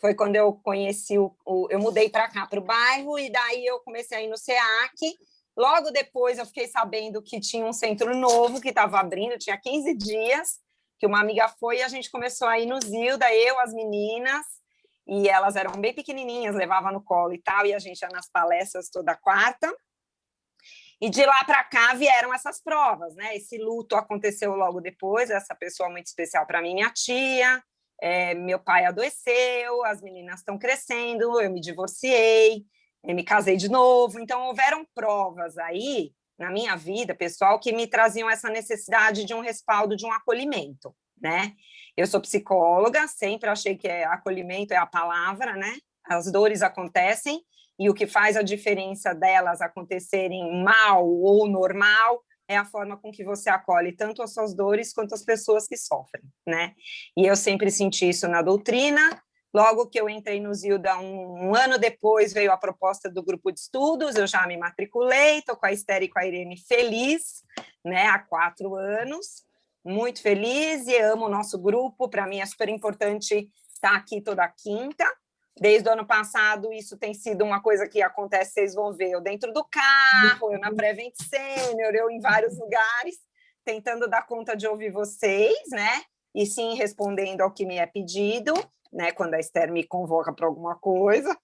Foi quando eu conheci eu mudei para cá, para o bairro, e daí eu comecei a ir no SEAC. Logo depois eu fiquei sabendo que tinha um centro novo que estava abrindo, tinha 15 dias, que uma amiga foi e a gente começou a ir no Zilda, eu, as meninas, e elas eram bem pequenininhas, levava no colo e tal, e a gente ia nas palestras toda quarta. E de lá para cá vieram essas provas, né? Esse luto aconteceu logo depois, essa pessoa muito especial para mim, minha tia, meu pai adoeceu, as meninas estão crescendo, eu me divorciei, eu me casei de novo, então houveram provas aí na minha vida pessoal que me traziam essa necessidade de um respaldo, de um acolhimento, né? Eu sou psicóloga, sempre achei que acolhimento é a palavra, né? As dores acontecem e o que faz a diferença delas acontecerem mal ou normal é a forma com que você acolhe tanto as suas dores quanto as pessoas que sofrem, né? E eu sempre senti isso na doutrina. Logo que eu entrei no Zilda, um ano depois veio a proposta do grupo de estudos, eu já me matriculei, estou com a Esther e com a Irene feliz, né? Há 4 anos. Muito feliz e amo o nosso grupo, para mim é super importante estar aqui toda quinta, Desde o ano passado, isso tem sido uma coisa que acontece, vocês vão ver, eu dentro do carro, eu na Prevent Senior, eu em vários lugares, tentando dar conta de ouvir vocês, né? E sim, respondendo ao que me é pedido, né? Quando a Esther me convoca para alguma coisa.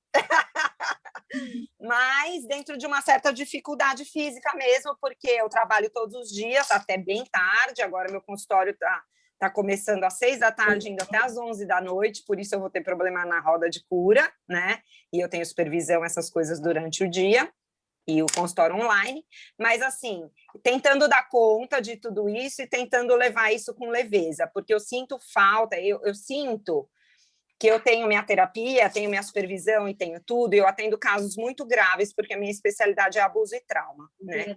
Mas dentro de uma certa dificuldade física mesmo, porque eu trabalho todos os dias, até bem tarde, agora meu consultório está começando às 6 da tarde, indo até às 11 da noite, por isso eu vou ter problema na roda de cura, né? E eu tenho supervisão, essas coisas durante o dia, e o consultório online, mas assim, tentando dar conta de tudo isso e tentando levar isso com leveza, porque eu sinto falta, eu sinto que eu tenho minha terapia, tenho minha supervisão e tenho tudo, e eu atendo casos muito graves, porque a minha especialidade é abuso e trauma, né?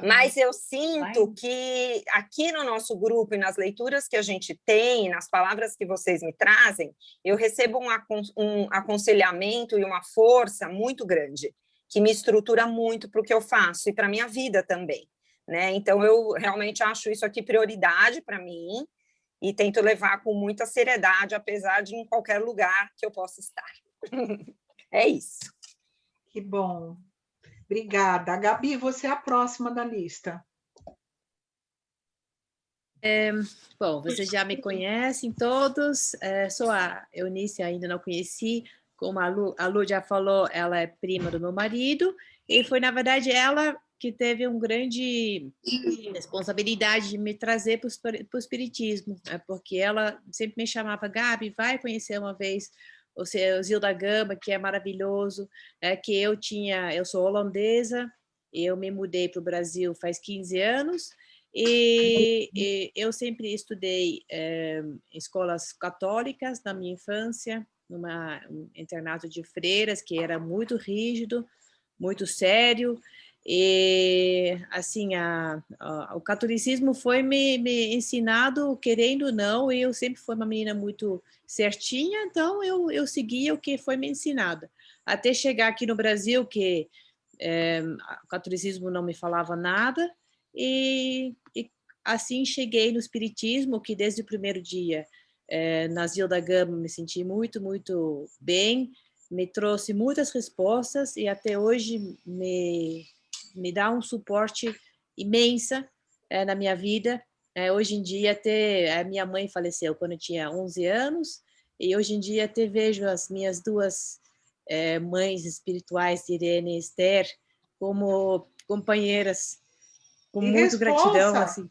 Mas eu sinto que aqui no nosso grupo e nas leituras que a gente tem, nas palavras que vocês me trazem, eu recebo um aconselhamento e uma força muito grande, que me estrutura muito para o que eu faço e para a minha vida também, né? Então, eu realmente acho isso aqui prioridade para mim, e tento levar com muita seriedade, apesar de em qualquer lugar que eu possa estar. É isso. Que bom. Obrigada. Gabi, você é a próxima da lista. Bom, vocês já me conhecem todos. Sou a Eunice, ainda não conheci. Como a Lu já falou, ela é prima do meu marido. E foi, na verdade, ela que teve uma grande responsabilidade de me trazer para o espiritismo, porque ela sempre me chamava, Gabi, vai conhecer uma vez o Zil da Gama, que é maravilhoso, que eu sou holandesa, eu me mudei para o Brasil faz 15 anos, e eu sempre estudei em escolas católicas na minha infância, um internato de freiras, que era muito rígido, muito sério. E assim, o catolicismo foi me ensinado, querendo ou não, e eu sempre fui uma menina muito certinha, então eu seguia o que foi me ensinado. Até chegar aqui no Brasil, que o catolicismo não me falava nada, e assim cheguei no espiritismo, que desde o primeiro dia, na Zil da Gama, me senti muito, muito bem, me trouxe muitas respostas, e até hoje me dá um suporte imensa na minha vida. Hoje em dia, até a minha mãe faleceu quando eu tinha 11 anos, e hoje em dia até vejo as minhas duas mães espirituais, Irene e Esther, como companheiras, com muita gratidão. Assim.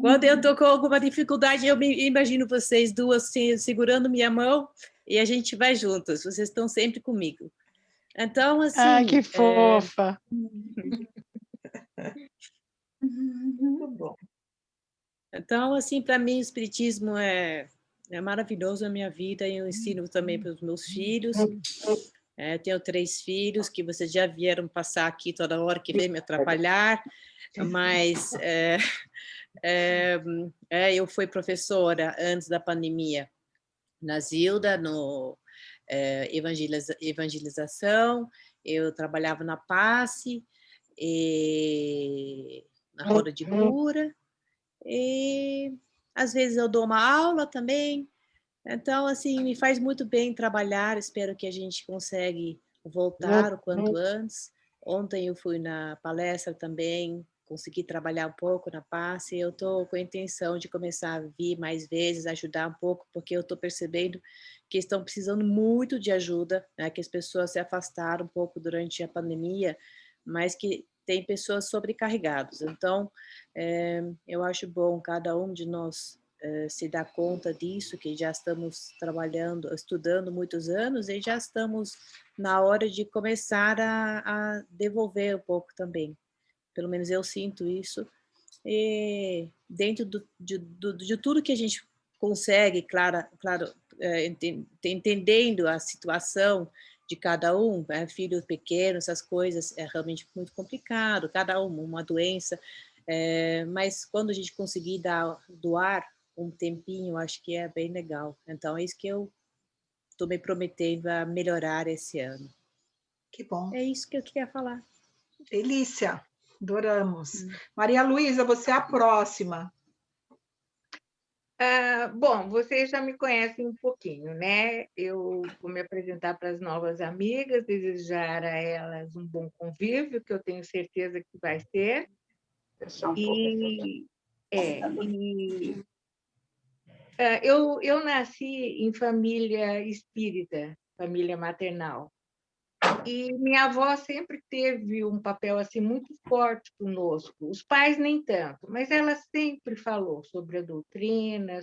Quando eu estou com alguma dificuldade, eu me imagino vocês duas assim, segurando minha mão, e a gente vai juntas, vocês estão sempre comigo. Então, assim... que fofa! Muito bom. Então, assim, para mim, o espiritismo é maravilhoso na minha vida, e eu ensino também para os meus filhos. Tenho 3 filhos, que vocês já vieram passar aqui toda hora, que vem me atrapalhar, mas eu fui professora antes da pandemia na Zilda, no evangelização, eu trabalhava na PASSE, na roda de cura, e às vezes eu dou uma aula também. Então, assim, me faz muito bem trabalhar, espero que a gente consiga voltar o quanto antes. Ontem eu fui na palestra também, consegui trabalhar um pouco na PASSE, eu estou com a intenção de começar a vir mais vezes, ajudar um pouco, porque eu estou percebendo que estão precisando muito de ajuda, né? Que as pessoas se afastaram um pouco durante a pandemia, mas que tem pessoas sobrecarregadas. Então, eu acho bom cada um de nós se dar conta disso, que já estamos trabalhando, estudando muitos anos, e já estamos na hora de começar a devolver um pouco também. Pelo menos eu sinto isso. E dentro de tudo que a gente consegue, claro, entendendo a situação de cada um, filho pequeno, essas coisas, é realmente muito complicado, cada um, uma doença, mas quando a gente conseguir doar um tempinho, acho que é bem legal. Então, é isso que eu estou me prometendo a melhorar esse ano. Que bom. É isso que eu queria falar. Delícia, adoramos. Maria Luísa, você é a próxima. Bom, vocês já me conhecem um pouquinho, né? Eu vou me apresentar para as novas amigas, desejar a elas um bom convívio, que eu tenho certeza que vai ser. Eu nasci em família espírita, família maternal. E minha avó sempre teve um papel assim muito forte conosco. Os pais nem tanto, mas ela sempre falou sobre a doutrina,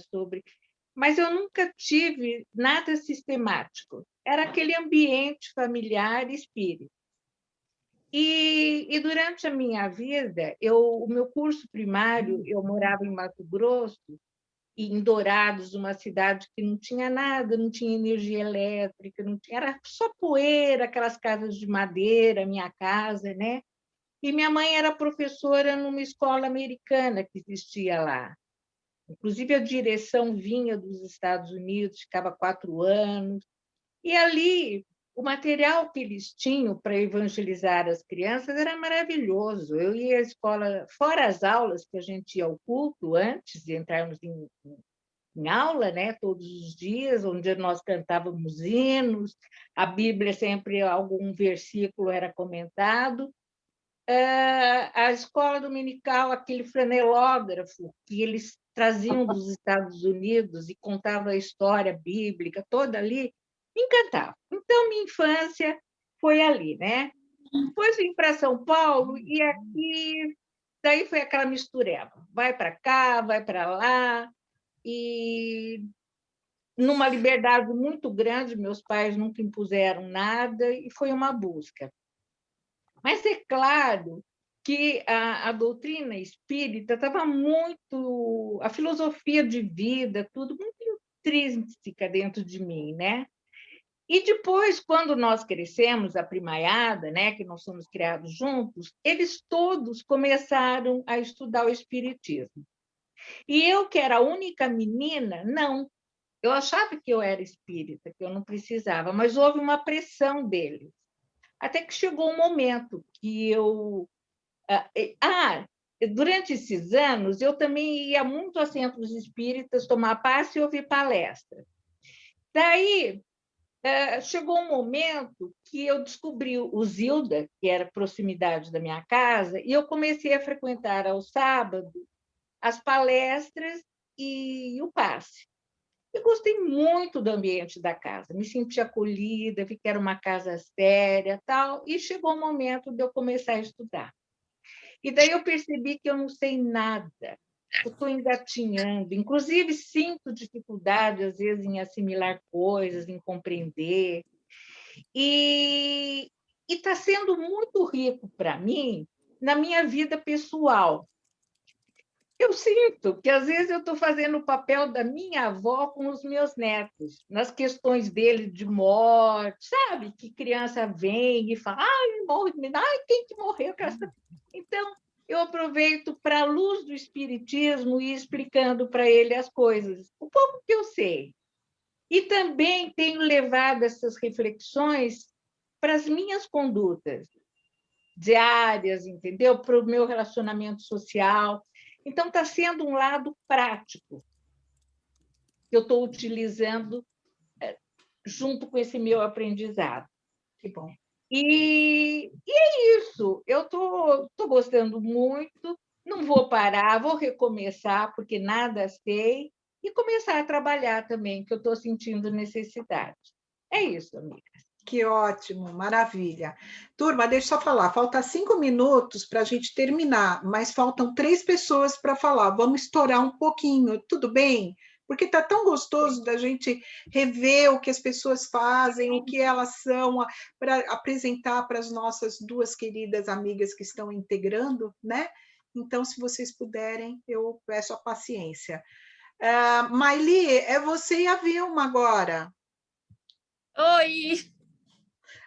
mas eu nunca tive nada sistemático. Era aquele ambiente familiar espírita. E durante a minha vida, o meu curso primário, eu morava em Mato Grosso, em Dourados, uma cidade que não tinha nada, não tinha energia elétrica, não tinha, era só poeira, aquelas casas de madeira, minha casa, né? E minha mãe era professora numa escola americana que existia lá. Inclusive, a direção vinha dos Estados Unidos, ficava 4 anos. E ali, o material que eles tinham para evangelizar as crianças era maravilhoso. Eu ia à escola, fora as aulas, que a gente ia ao culto antes de entrarmos em aula, né, todos os dias, onde nós cantávamos hinos, a Bíblia sempre, algum versículo era comentado. A escola dominical, aquele flanelógrafo que eles traziam dos Estados Unidos e contavam a história bíblica toda ali, me encantava. Então, minha infância foi ali, né? Depois vim para São Paulo e aqui, daí foi aquela mistureba. Vai para cá, vai para lá, e numa liberdade muito grande, meus pais nunca impuseram nada, e foi uma busca. Mas é claro que a doutrina espírita estava muito... A filosofia de vida, tudo muito intrínseca dentro de mim, né? E depois, quando nós crescemos, a primaiada, né, que nós somos criados juntos, eles todos começaram a estudar o espiritismo. E eu, que era a única menina, não. Eu achava que eu era espírita, que eu não precisava, mas houve uma pressão deles. Até que chegou um momento que eu... durante esses anos, eu também ia muito a centros espíritas tomar passe e ouvir palestra. Daí, chegou um momento que eu descobri o Zilda, que era proximidade da minha casa, e eu comecei a frequentar aos sábados as palestras e o passe. Eu gostei muito do ambiente da casa, me senti acolhida, vi que era uma casa séria, tal, e chegou o momento de eu começar a estudar. E daí eu percebi que eu não sei nada, eu estou engatinhando, inclusive sinto dificuldade, às vezes, em assimilar coisas, em compreender. E está sendo muito rico para mim na minha vida pessoal. Eu sinto que, às vezes, eu estou fazendo o papel da minha avó com os meus netos, nas questões dele de morte, sabe? Que criança vem e fala, morre, quem que morreu? Então, eu aproveito para a luz do espiritismo e explicando para ele as coisas, o pouco que eu sei. E também tenho levado essas reflexões para as minhas condutas diárias, entendeu? Para o meu relacionamento social. Então, está sendo um lado prático que eu estou utilizando junto com esse meu aprendizado. Que bom. E é isso. Eu estou gostando muito, não vou parar, vou recomeçar, porque nada sei, e começar a trabalhar também, que eu estou sentindo necessidade. É isso, amiga. Que ótimo, maravilha. Turma, deixa eu só falar, falta 5 minutos para a gente terminar, mas faltam 3 pessoas para falar. Vamos estourar um pouquinho, tudo bem? Porque está tão gostoso da gente rever o que as pessoas fazem, o que elas são, para apresentar para as nossas 2 queridas amigas que estão integrando, né? Então, se vocês puderem, eu peço a paciência. Maili, é você e a Vilma agora. Oi!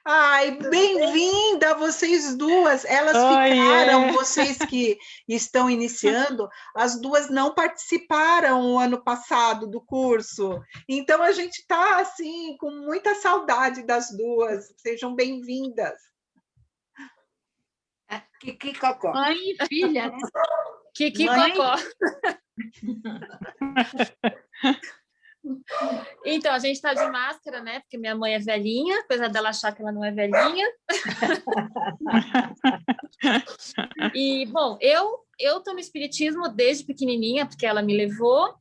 Ai, bem-vinda, vocês 2. Elas ficaram, vocês que estão iniciando, as 2 não participaram o ano passado do curso. Então, a gente está, assim, com muita saudade das 2. Sejam bem-vindas. Que cocó. Mãe e filha, né? Kiki Mãe? Cocó. Então, a gente está de máscara, né? Porque minha mãe é velhinha, apesar dela achar que ela não é velhinha. E, bom, eu estou no espiritismo desde pequenininha, porque ela me levou.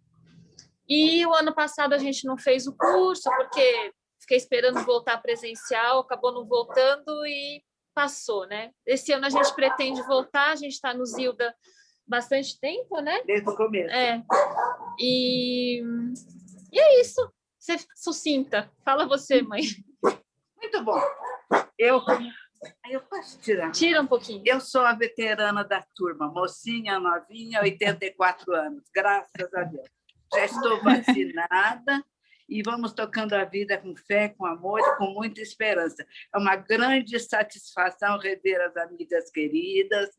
E o ano passado a gente não fez o curso, porque fiquei esperando voltar presencial, acabou não voltando e passou, né? Esse ano a gente pretende voltar, a gente está no Zilda bastante tempo, né? Desde o começo. E é isso. Você sucinta. Fala você, mãe. Muito bom. Eu posso tirar? Tira um pouquinho. Eu sou a veterana da turma, mocinha, novinha, 84 anos, graças a Deus. Já estou vacinada e vamos tocando a vida com fé, com amor e com muita esperança. É uma grande satisfação rever as amigas queridas,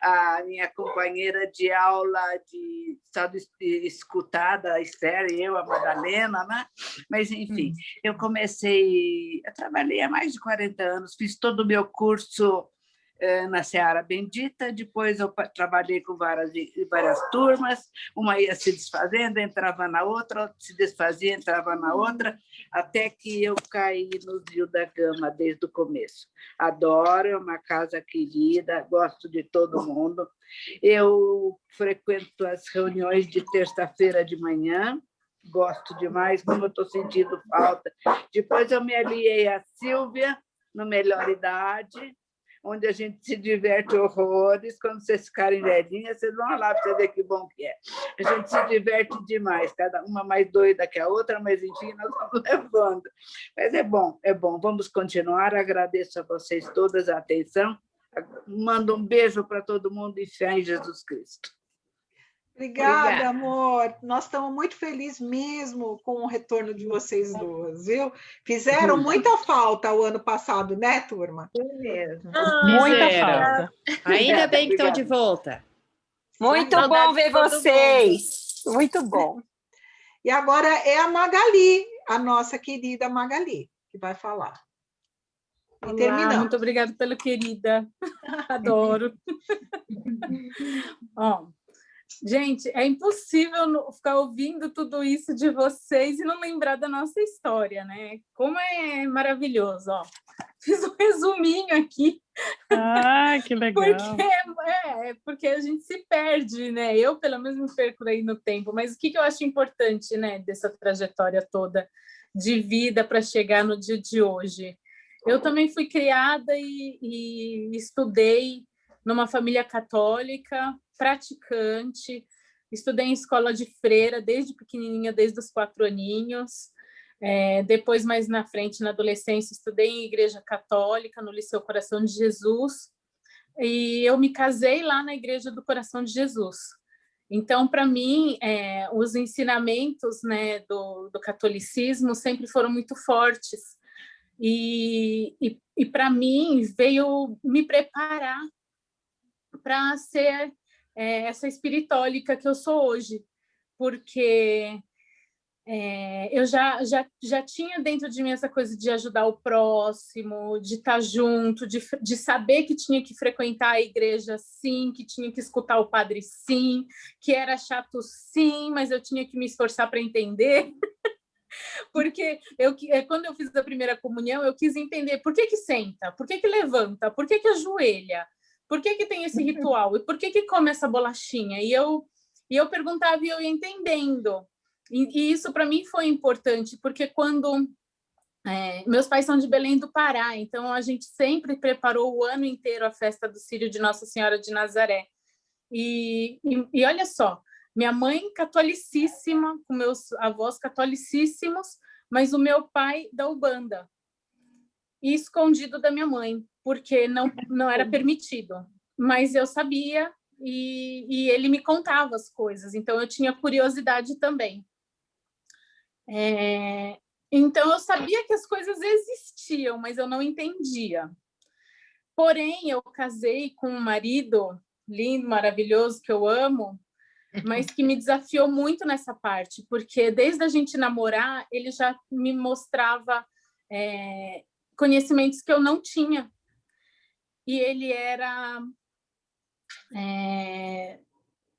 a minha companheira de aula de estado escutada, a Esther e eu, a Madalena, né? Mas, enfim, eu trabalhei há mais de 40 anos, fiz todo o meu curso na Seara Bendita, depois eu trabalhei com várias turmas, uma ia se desfazendo, entrava na outra, outra se desfazia, entrava na outra, até que eu caí no Rio da Gama desde o começo. Adoro, é uma casa querida, gosto de todo mundo. Eu frequento as reuniões de terça-feira de manhã, gosto demais, como eu estou sentindo falta. Depois eu me aliei à Sílvia, no Melhor Idade, onde a gente se diverte horrores. Quando vocês ficarem velhinhas, vocês vão lá para você ver que bom que é. A gente se diverte demais, cada uma mais doida que a outra, mas, enfim, nós vamos levando. Mas é bom. Vamos continuar. Agradeço a vocês todas a atenção. Mando um beijo para todo mundo e fé em Jesus Cristo. Obrigada, amor. Nós estamos muito felizes mesmo com o retorno de vocês duas, viu? Fizeram muita falta o ano passado, né, turma? É mesmo. Muita falta. Ainda bem que estão de volta. Muito bom ver vocês. Muito bom. E agora é a Magali, a nossa querida Magali, que vai falar. E terminamos. Muito obrigada pelo querida. Adoro. Ó, gente, é impossível ficar ouvindo tudo isso de vocês e não lembrar da nossa história, né? Como é maravilhoso, ó. Fiz um resuminho aqui. Ah, que legal. Porque a gente se perde, né? Eu, pelo menos, me perco aí no tempo. Mas o que eu acho importante, né, dessa trajetória toda de vida para chegar no dia de hoje? Eu também fui criada e estudei numa família católica, praticante, estudei em escola de freira desde pequenininha, desde os 4 aninhos. Depois, mais na frente, na adolescência, estudei em igreja católica, no Liceu Coração de Jesus, e eu me casei lá na Igreja do Coração de Jesus. Então, para mim, os ensinamentos, né, do catolicismo sempre foram muito fortes, e para mim veio me preparar para ser essa espiritólica que eu sou hoje, porque eu já tinha dentro de mim essa coisa de ajudar o próximo, de estar junto, de saber que tinha que frequentar a igreja sim, que tinha que escutar o padre sim, que era chato sim, mas eu tinha que me esforçar para entender. Porque quando eu fiz a primeira comunhão, eu quis entender por que senta, por que levanta, por que ajoelha, por que tem esse ritual, e por que come essa bolachinha? E eu perguntava e eu ia entendendo. E isso para mim foi importante, porque quando meus pais são de Belém do Pará, então a gente sempre preparou o ano inteiro a festa do Círio de Nossa Senhora de Nazaré. E olha só, minha mãe catolicíssima, com meus avós catolicíssimos, mas o meu pai da Ubanda, e escondido da minha mãe, porque não era permitido. Mas eu sabia e ele me contava as coisas, então eu tinha curiosidade também. Então eu sabia que as coisas existiam, mas eu não entendia. Porém, eu casei com um marido lindo, maravilhoso, que eu amo, mas que me desafiou muito nessa parte, porque desde a gente namorar, ele já me mostrava conhecimentos que eu não tinha. E ele era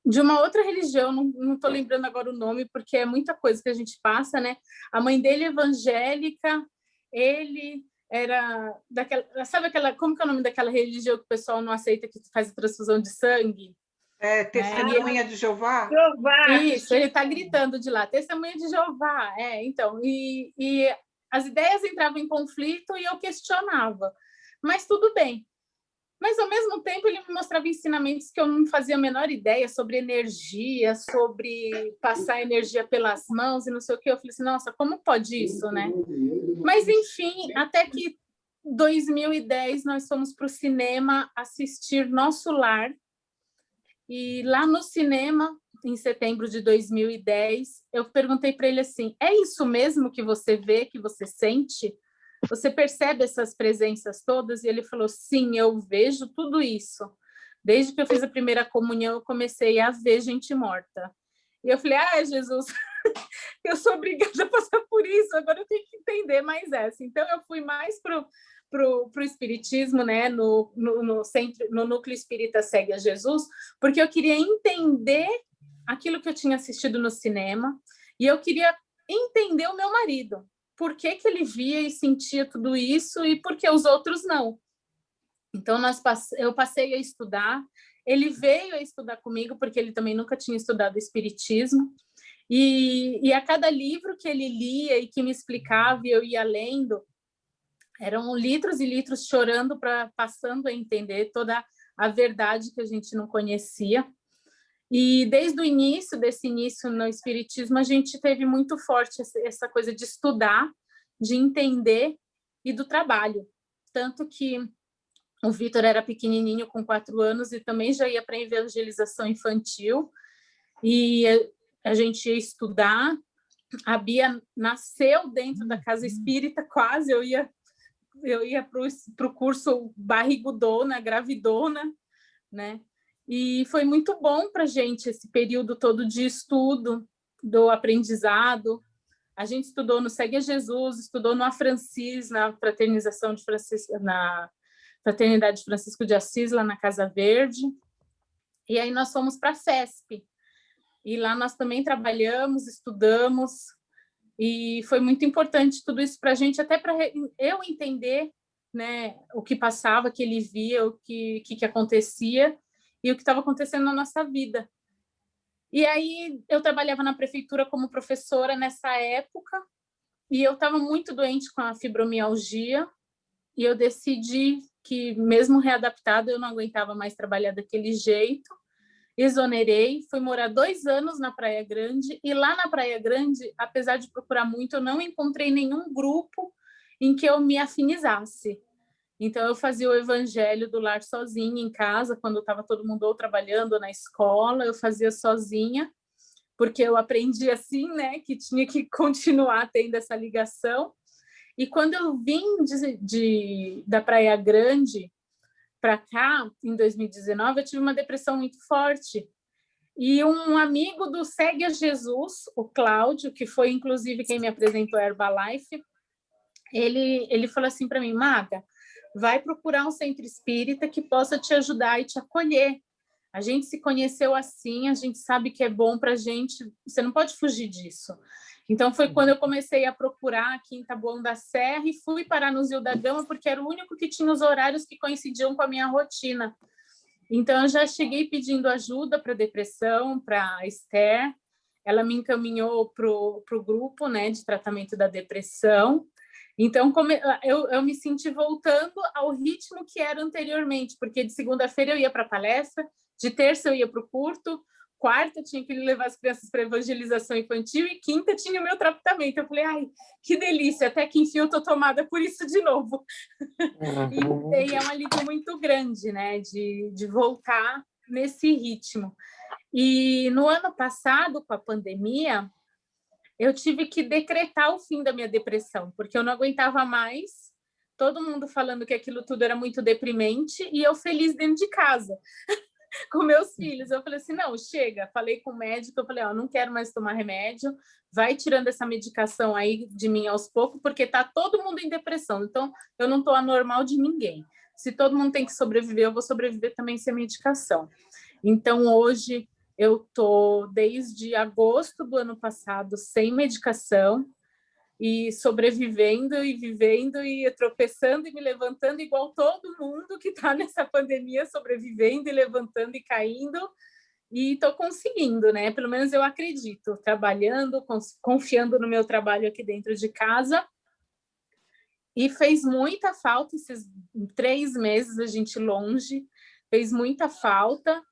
de uma outra religião, não estou lembrando agora o nome, porque é muita coisa que a gente passa, né? A mãe dele é evangélica, ele era daquela... Sabe aquela... Como que é o nome daquela religião que o pessoal não aceita, que faz a transfusão de sangue? Testemunha de Jeová? Isso, ele está gritando de lá, testemunha de Jeová. Então, e as ideias entravam em conflito e eu questionava. Mas tudo bem. Mas, ao mesmo tempo, ele me mostrava ensinamentos que eu não fazia a menor ideia sobre energia, sobre passar energia pelas mãos e não sei o quê. Eu falei assim, nossa, como pode isso, né? Mas, enfim, até que 2010 nós fomos para o cinema assistir Nosso Lar. E lá no cinema, em setembro de 2010, eu perguntei para ele assim, é isso mesmo que você vê, que você sente? Você percebe essas presenças todas? E ele falou, sim, eu vejo tudo isso. Desde que eu fiz a primeira comunhão, eu comecei a ver gente morta. E eu falei, Jesus, eu sou obrigada a passar por isso, agora eu tenho que entender mais essa. Então, eu fui mais pro espiritismo, né? No Núcleo Espírita Segue a Jesus, porque eu queria entender aquilo que eu tinha assistido no cinema e eu queria entender o meu marido. Por que ele via e sentia tudo isso e por que os outros não. Então, eu passei a estudar, ele veio a estudar comigo, porque ele também nunca tinha estudado espiritismo, e a cada livro que ele lia e que me explicava e eu ia lendo, eram litros e litros chorando, passando a entender toda a verdade que a gente não conhecia. E desde o início, desse início no espiritismo, a gente teve muito forte essa coisa de estudar, de entender e do trabalho. Tanto que o Vitor era pequenininho, com 4 anos, e também já ia para a evangelização infantil. E a gente ia estudar. A Bia nasceu dentro da casa espírita, quase. Eu ia para o curso barrigudona, gravidona, né? E foi muito bom para a gente esse período todo de estudo, do aprendizado. A gente estudou no Segue a Jesus, estudou no Afrancis, na fraternização de Francisco, na Fraternidade de Francisco de Assis, lá na Casa Verde. E aí nós fomos para a FESP. E lá nós também trabalhamos, estudamos, e foi muito importante tudo isso para a gente, até para eu entender, né, o que passava, que ele via, o que acontecia, e o que estava acontecendo na nossa vida. E aí eu trabalhava na prefeitura como professora nessa época, e eu estava muito doente com a fibromialgia, e eu decidi que, mesmo readaptada, eu não aguentava mais trabalhar daquele jeito, exonerei, fui morar 2 anos na Praia Grande, e lá na Praia Grande, apesar de procurar muito, eu não encontrei nenhum grupo em que eu me afinizasse. Então, eu fazia o evangelho do lar sozinha em casa, quando estava todo mundo ou trabalhando ou na escola, eu fazia sozinha, porque eu aprendi assim, né, que tinha que continuar tendo essa ligação. E quando eu vim da Praia Grande para cá, em 2019, eu tive uma depressão muito forte. E um amigo do Segue a Jesus, o Cláudio, que foi, inclusive, quem me apresentou a Herbalife, ele falou assim para mim, Maga, vai procurar um centro espírita que possa te ajudar e te acolher. A gente se conheceu assim, a gente sabe que é bom para a gente, você não pode fugir disso. Então, foi quando eu comecei a procurar aqui em Taboão da Serra e fui parar no Zil da Gama, porque era o único que tinha os horários que coincidiam com a minha rotina. Então, eu já cheguei pedindo ajuda para depressão, para a Esther. Ela me encaminhou para o grupo, né, de tratamento da depressão. Então, eu me senti voltando ao ritmo que era anteriormente, porque de segunda-feira eu ia para a palestra, de terça eu ia para o curto, quarta eu tinha que levar as crianças para evangelização infantil e quinta tinha o meu tratamento. Eu falei, ai, que delícia, até que enfim eu estou tomada por isso de novo. E é um alívio muito grande, né, de voltar nesse ritmo. E no ano passado, com a pandemia, eu tive que decretar o fim da minha depressão, porque eu não aguentava mais, todo mundo falando que aquilo tudo era muito deprimente, e eu feliz dentro de casa, com meus filhos. Eu falei assim, não, chega. Falei com o médico, eu falei, ó, não quero mais tomar remédio, vai tirando essa medicação aí de mim aos poucos, porque tá todo mundo em depressão, então eu não tô anormal de ninguém. Se todo mundo tem que sobreviver, eu vou sobreviver também sem medicação. Então, hoje, Eu estou desde agosto do ano passado sem medicação e sobrevivendo e vivendo e tropeçando e me levantando igual todo mundo que está nessa pandemia, sobrevivendo e levantando e caindo. E estou conseguindo, né? Pelo menos eu acredito, trabalhando, confiando no meu trabalho aqui dentro de casa. E fez muita falta esses 3 meses a gente longe, fez muita falta,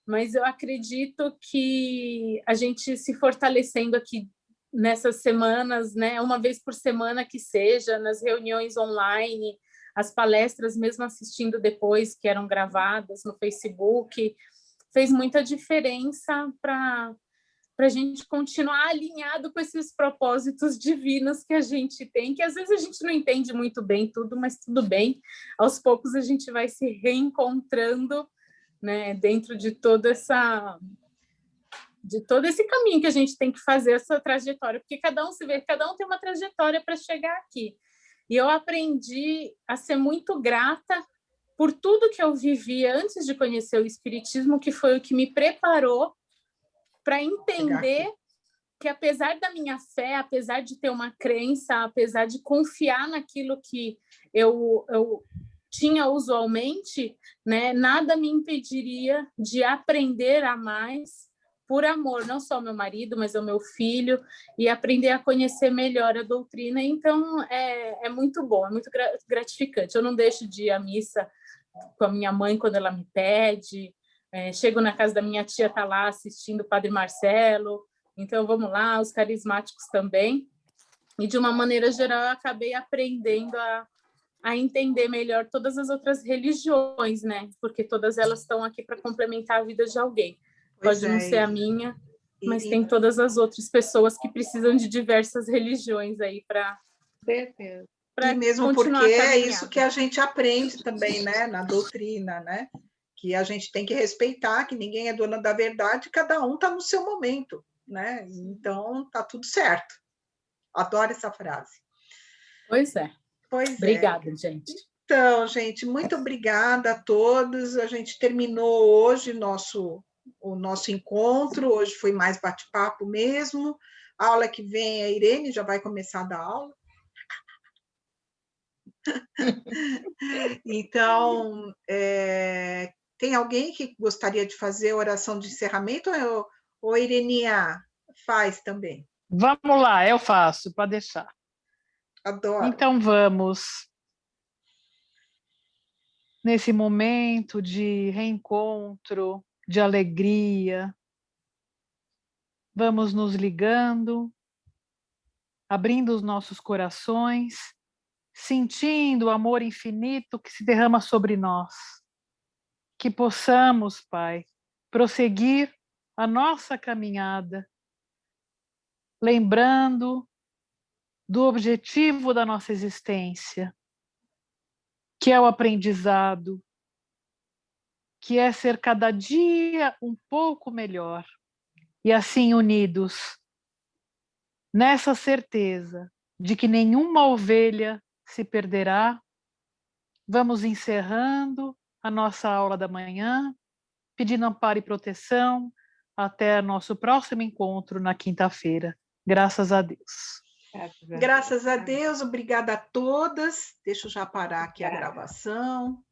mas eu acredito que a gente se fortalecendo aqui nessas semanas, né, uma vez por semana que seja, nas reuniões online, as palestras, mesmo assistindo depois, que eram gravadas no Facebook, fez muita diferença para a gente continuar alinhado com esses propósitos divinos que a gente tem, que às vezes a gente não entende muito bem tudo, mas tudo bem, aos poucos a gente vai se reencontrando, né, dentro de todo esse caminho que a gente tem que fazer, essa trajetória, porque cada um tem uma trajetória para chegar aqui. E eu aprendi a ser muito grata por tudo que eu vivia antes de conhecer o Espiritismo, que foi o que me preparou para entender que, apesar da minha fé, apesar de ter uma crença, apesar de confiar naquilo que eu tinha usualmente, né, nada me impediria de aprender a mais por amor, não só ao meu marido, mas ao meu filho, e aprender a conhecer melhor a doutrina. Então, é muito bom, é muito gratificante. Eu não deixo de ir à missa com a minha mãe quando ela me pede, chego na casa da minha tia, está lá assistindo o Padre Marcelo, então vamos lá, os carismáticos também. E, de uma maneira geral, eu acabei aprendendo a entender melhor todas as outras religiões, né? Porque todas elas estão aqui para complementar a vida de alguém. Pode não ser a minha, mas tem todas as outras pessoas que precisam de diversas religiões aí para... E mesmo porque é isso que a gente aprende também, né, na doutrina, né? Que a gente tem que respeitar, que ninguém é dona da verdade, cada um está no seu momento, né? Então, tá tudo certo. Adoro essa frase. Pois é. Obrigada, gente. Então, gente, muito obrigada a todos. A gente terminou hoje o nosso encontro. Hoje foi mais bate-papo mesmo. A aula que vem, a Irene já vai começar a dar aula. Então, tem alguém que gostaria de fazer a oração de encerramento ou a Irenia faz também? Vamos lá, eu faço, pode deixar. Adoro. Então vamos, nesse momento de reencontro, de alegria, vamos nos ligando, abrindo os nossos corações, sentindo o amor infinito que se derrama sobre nós. Que possamos, Pai, prosseguir a nossa caminhada, lembrando do objetivo da nossa existência, que é o aprendizado, que é ser cada dia um pouco melhor, e assim unidos, nessa certeza de que nenhuma ovelha se perderá, vamos encerrando a nossa aula da manhã, pedindo amparo e proteção, até nosso próximo encontro na quinta-feira. Graças a Deus. Graças a Deus, obrigada a todas. Deixa eu já parar aqui a gravação.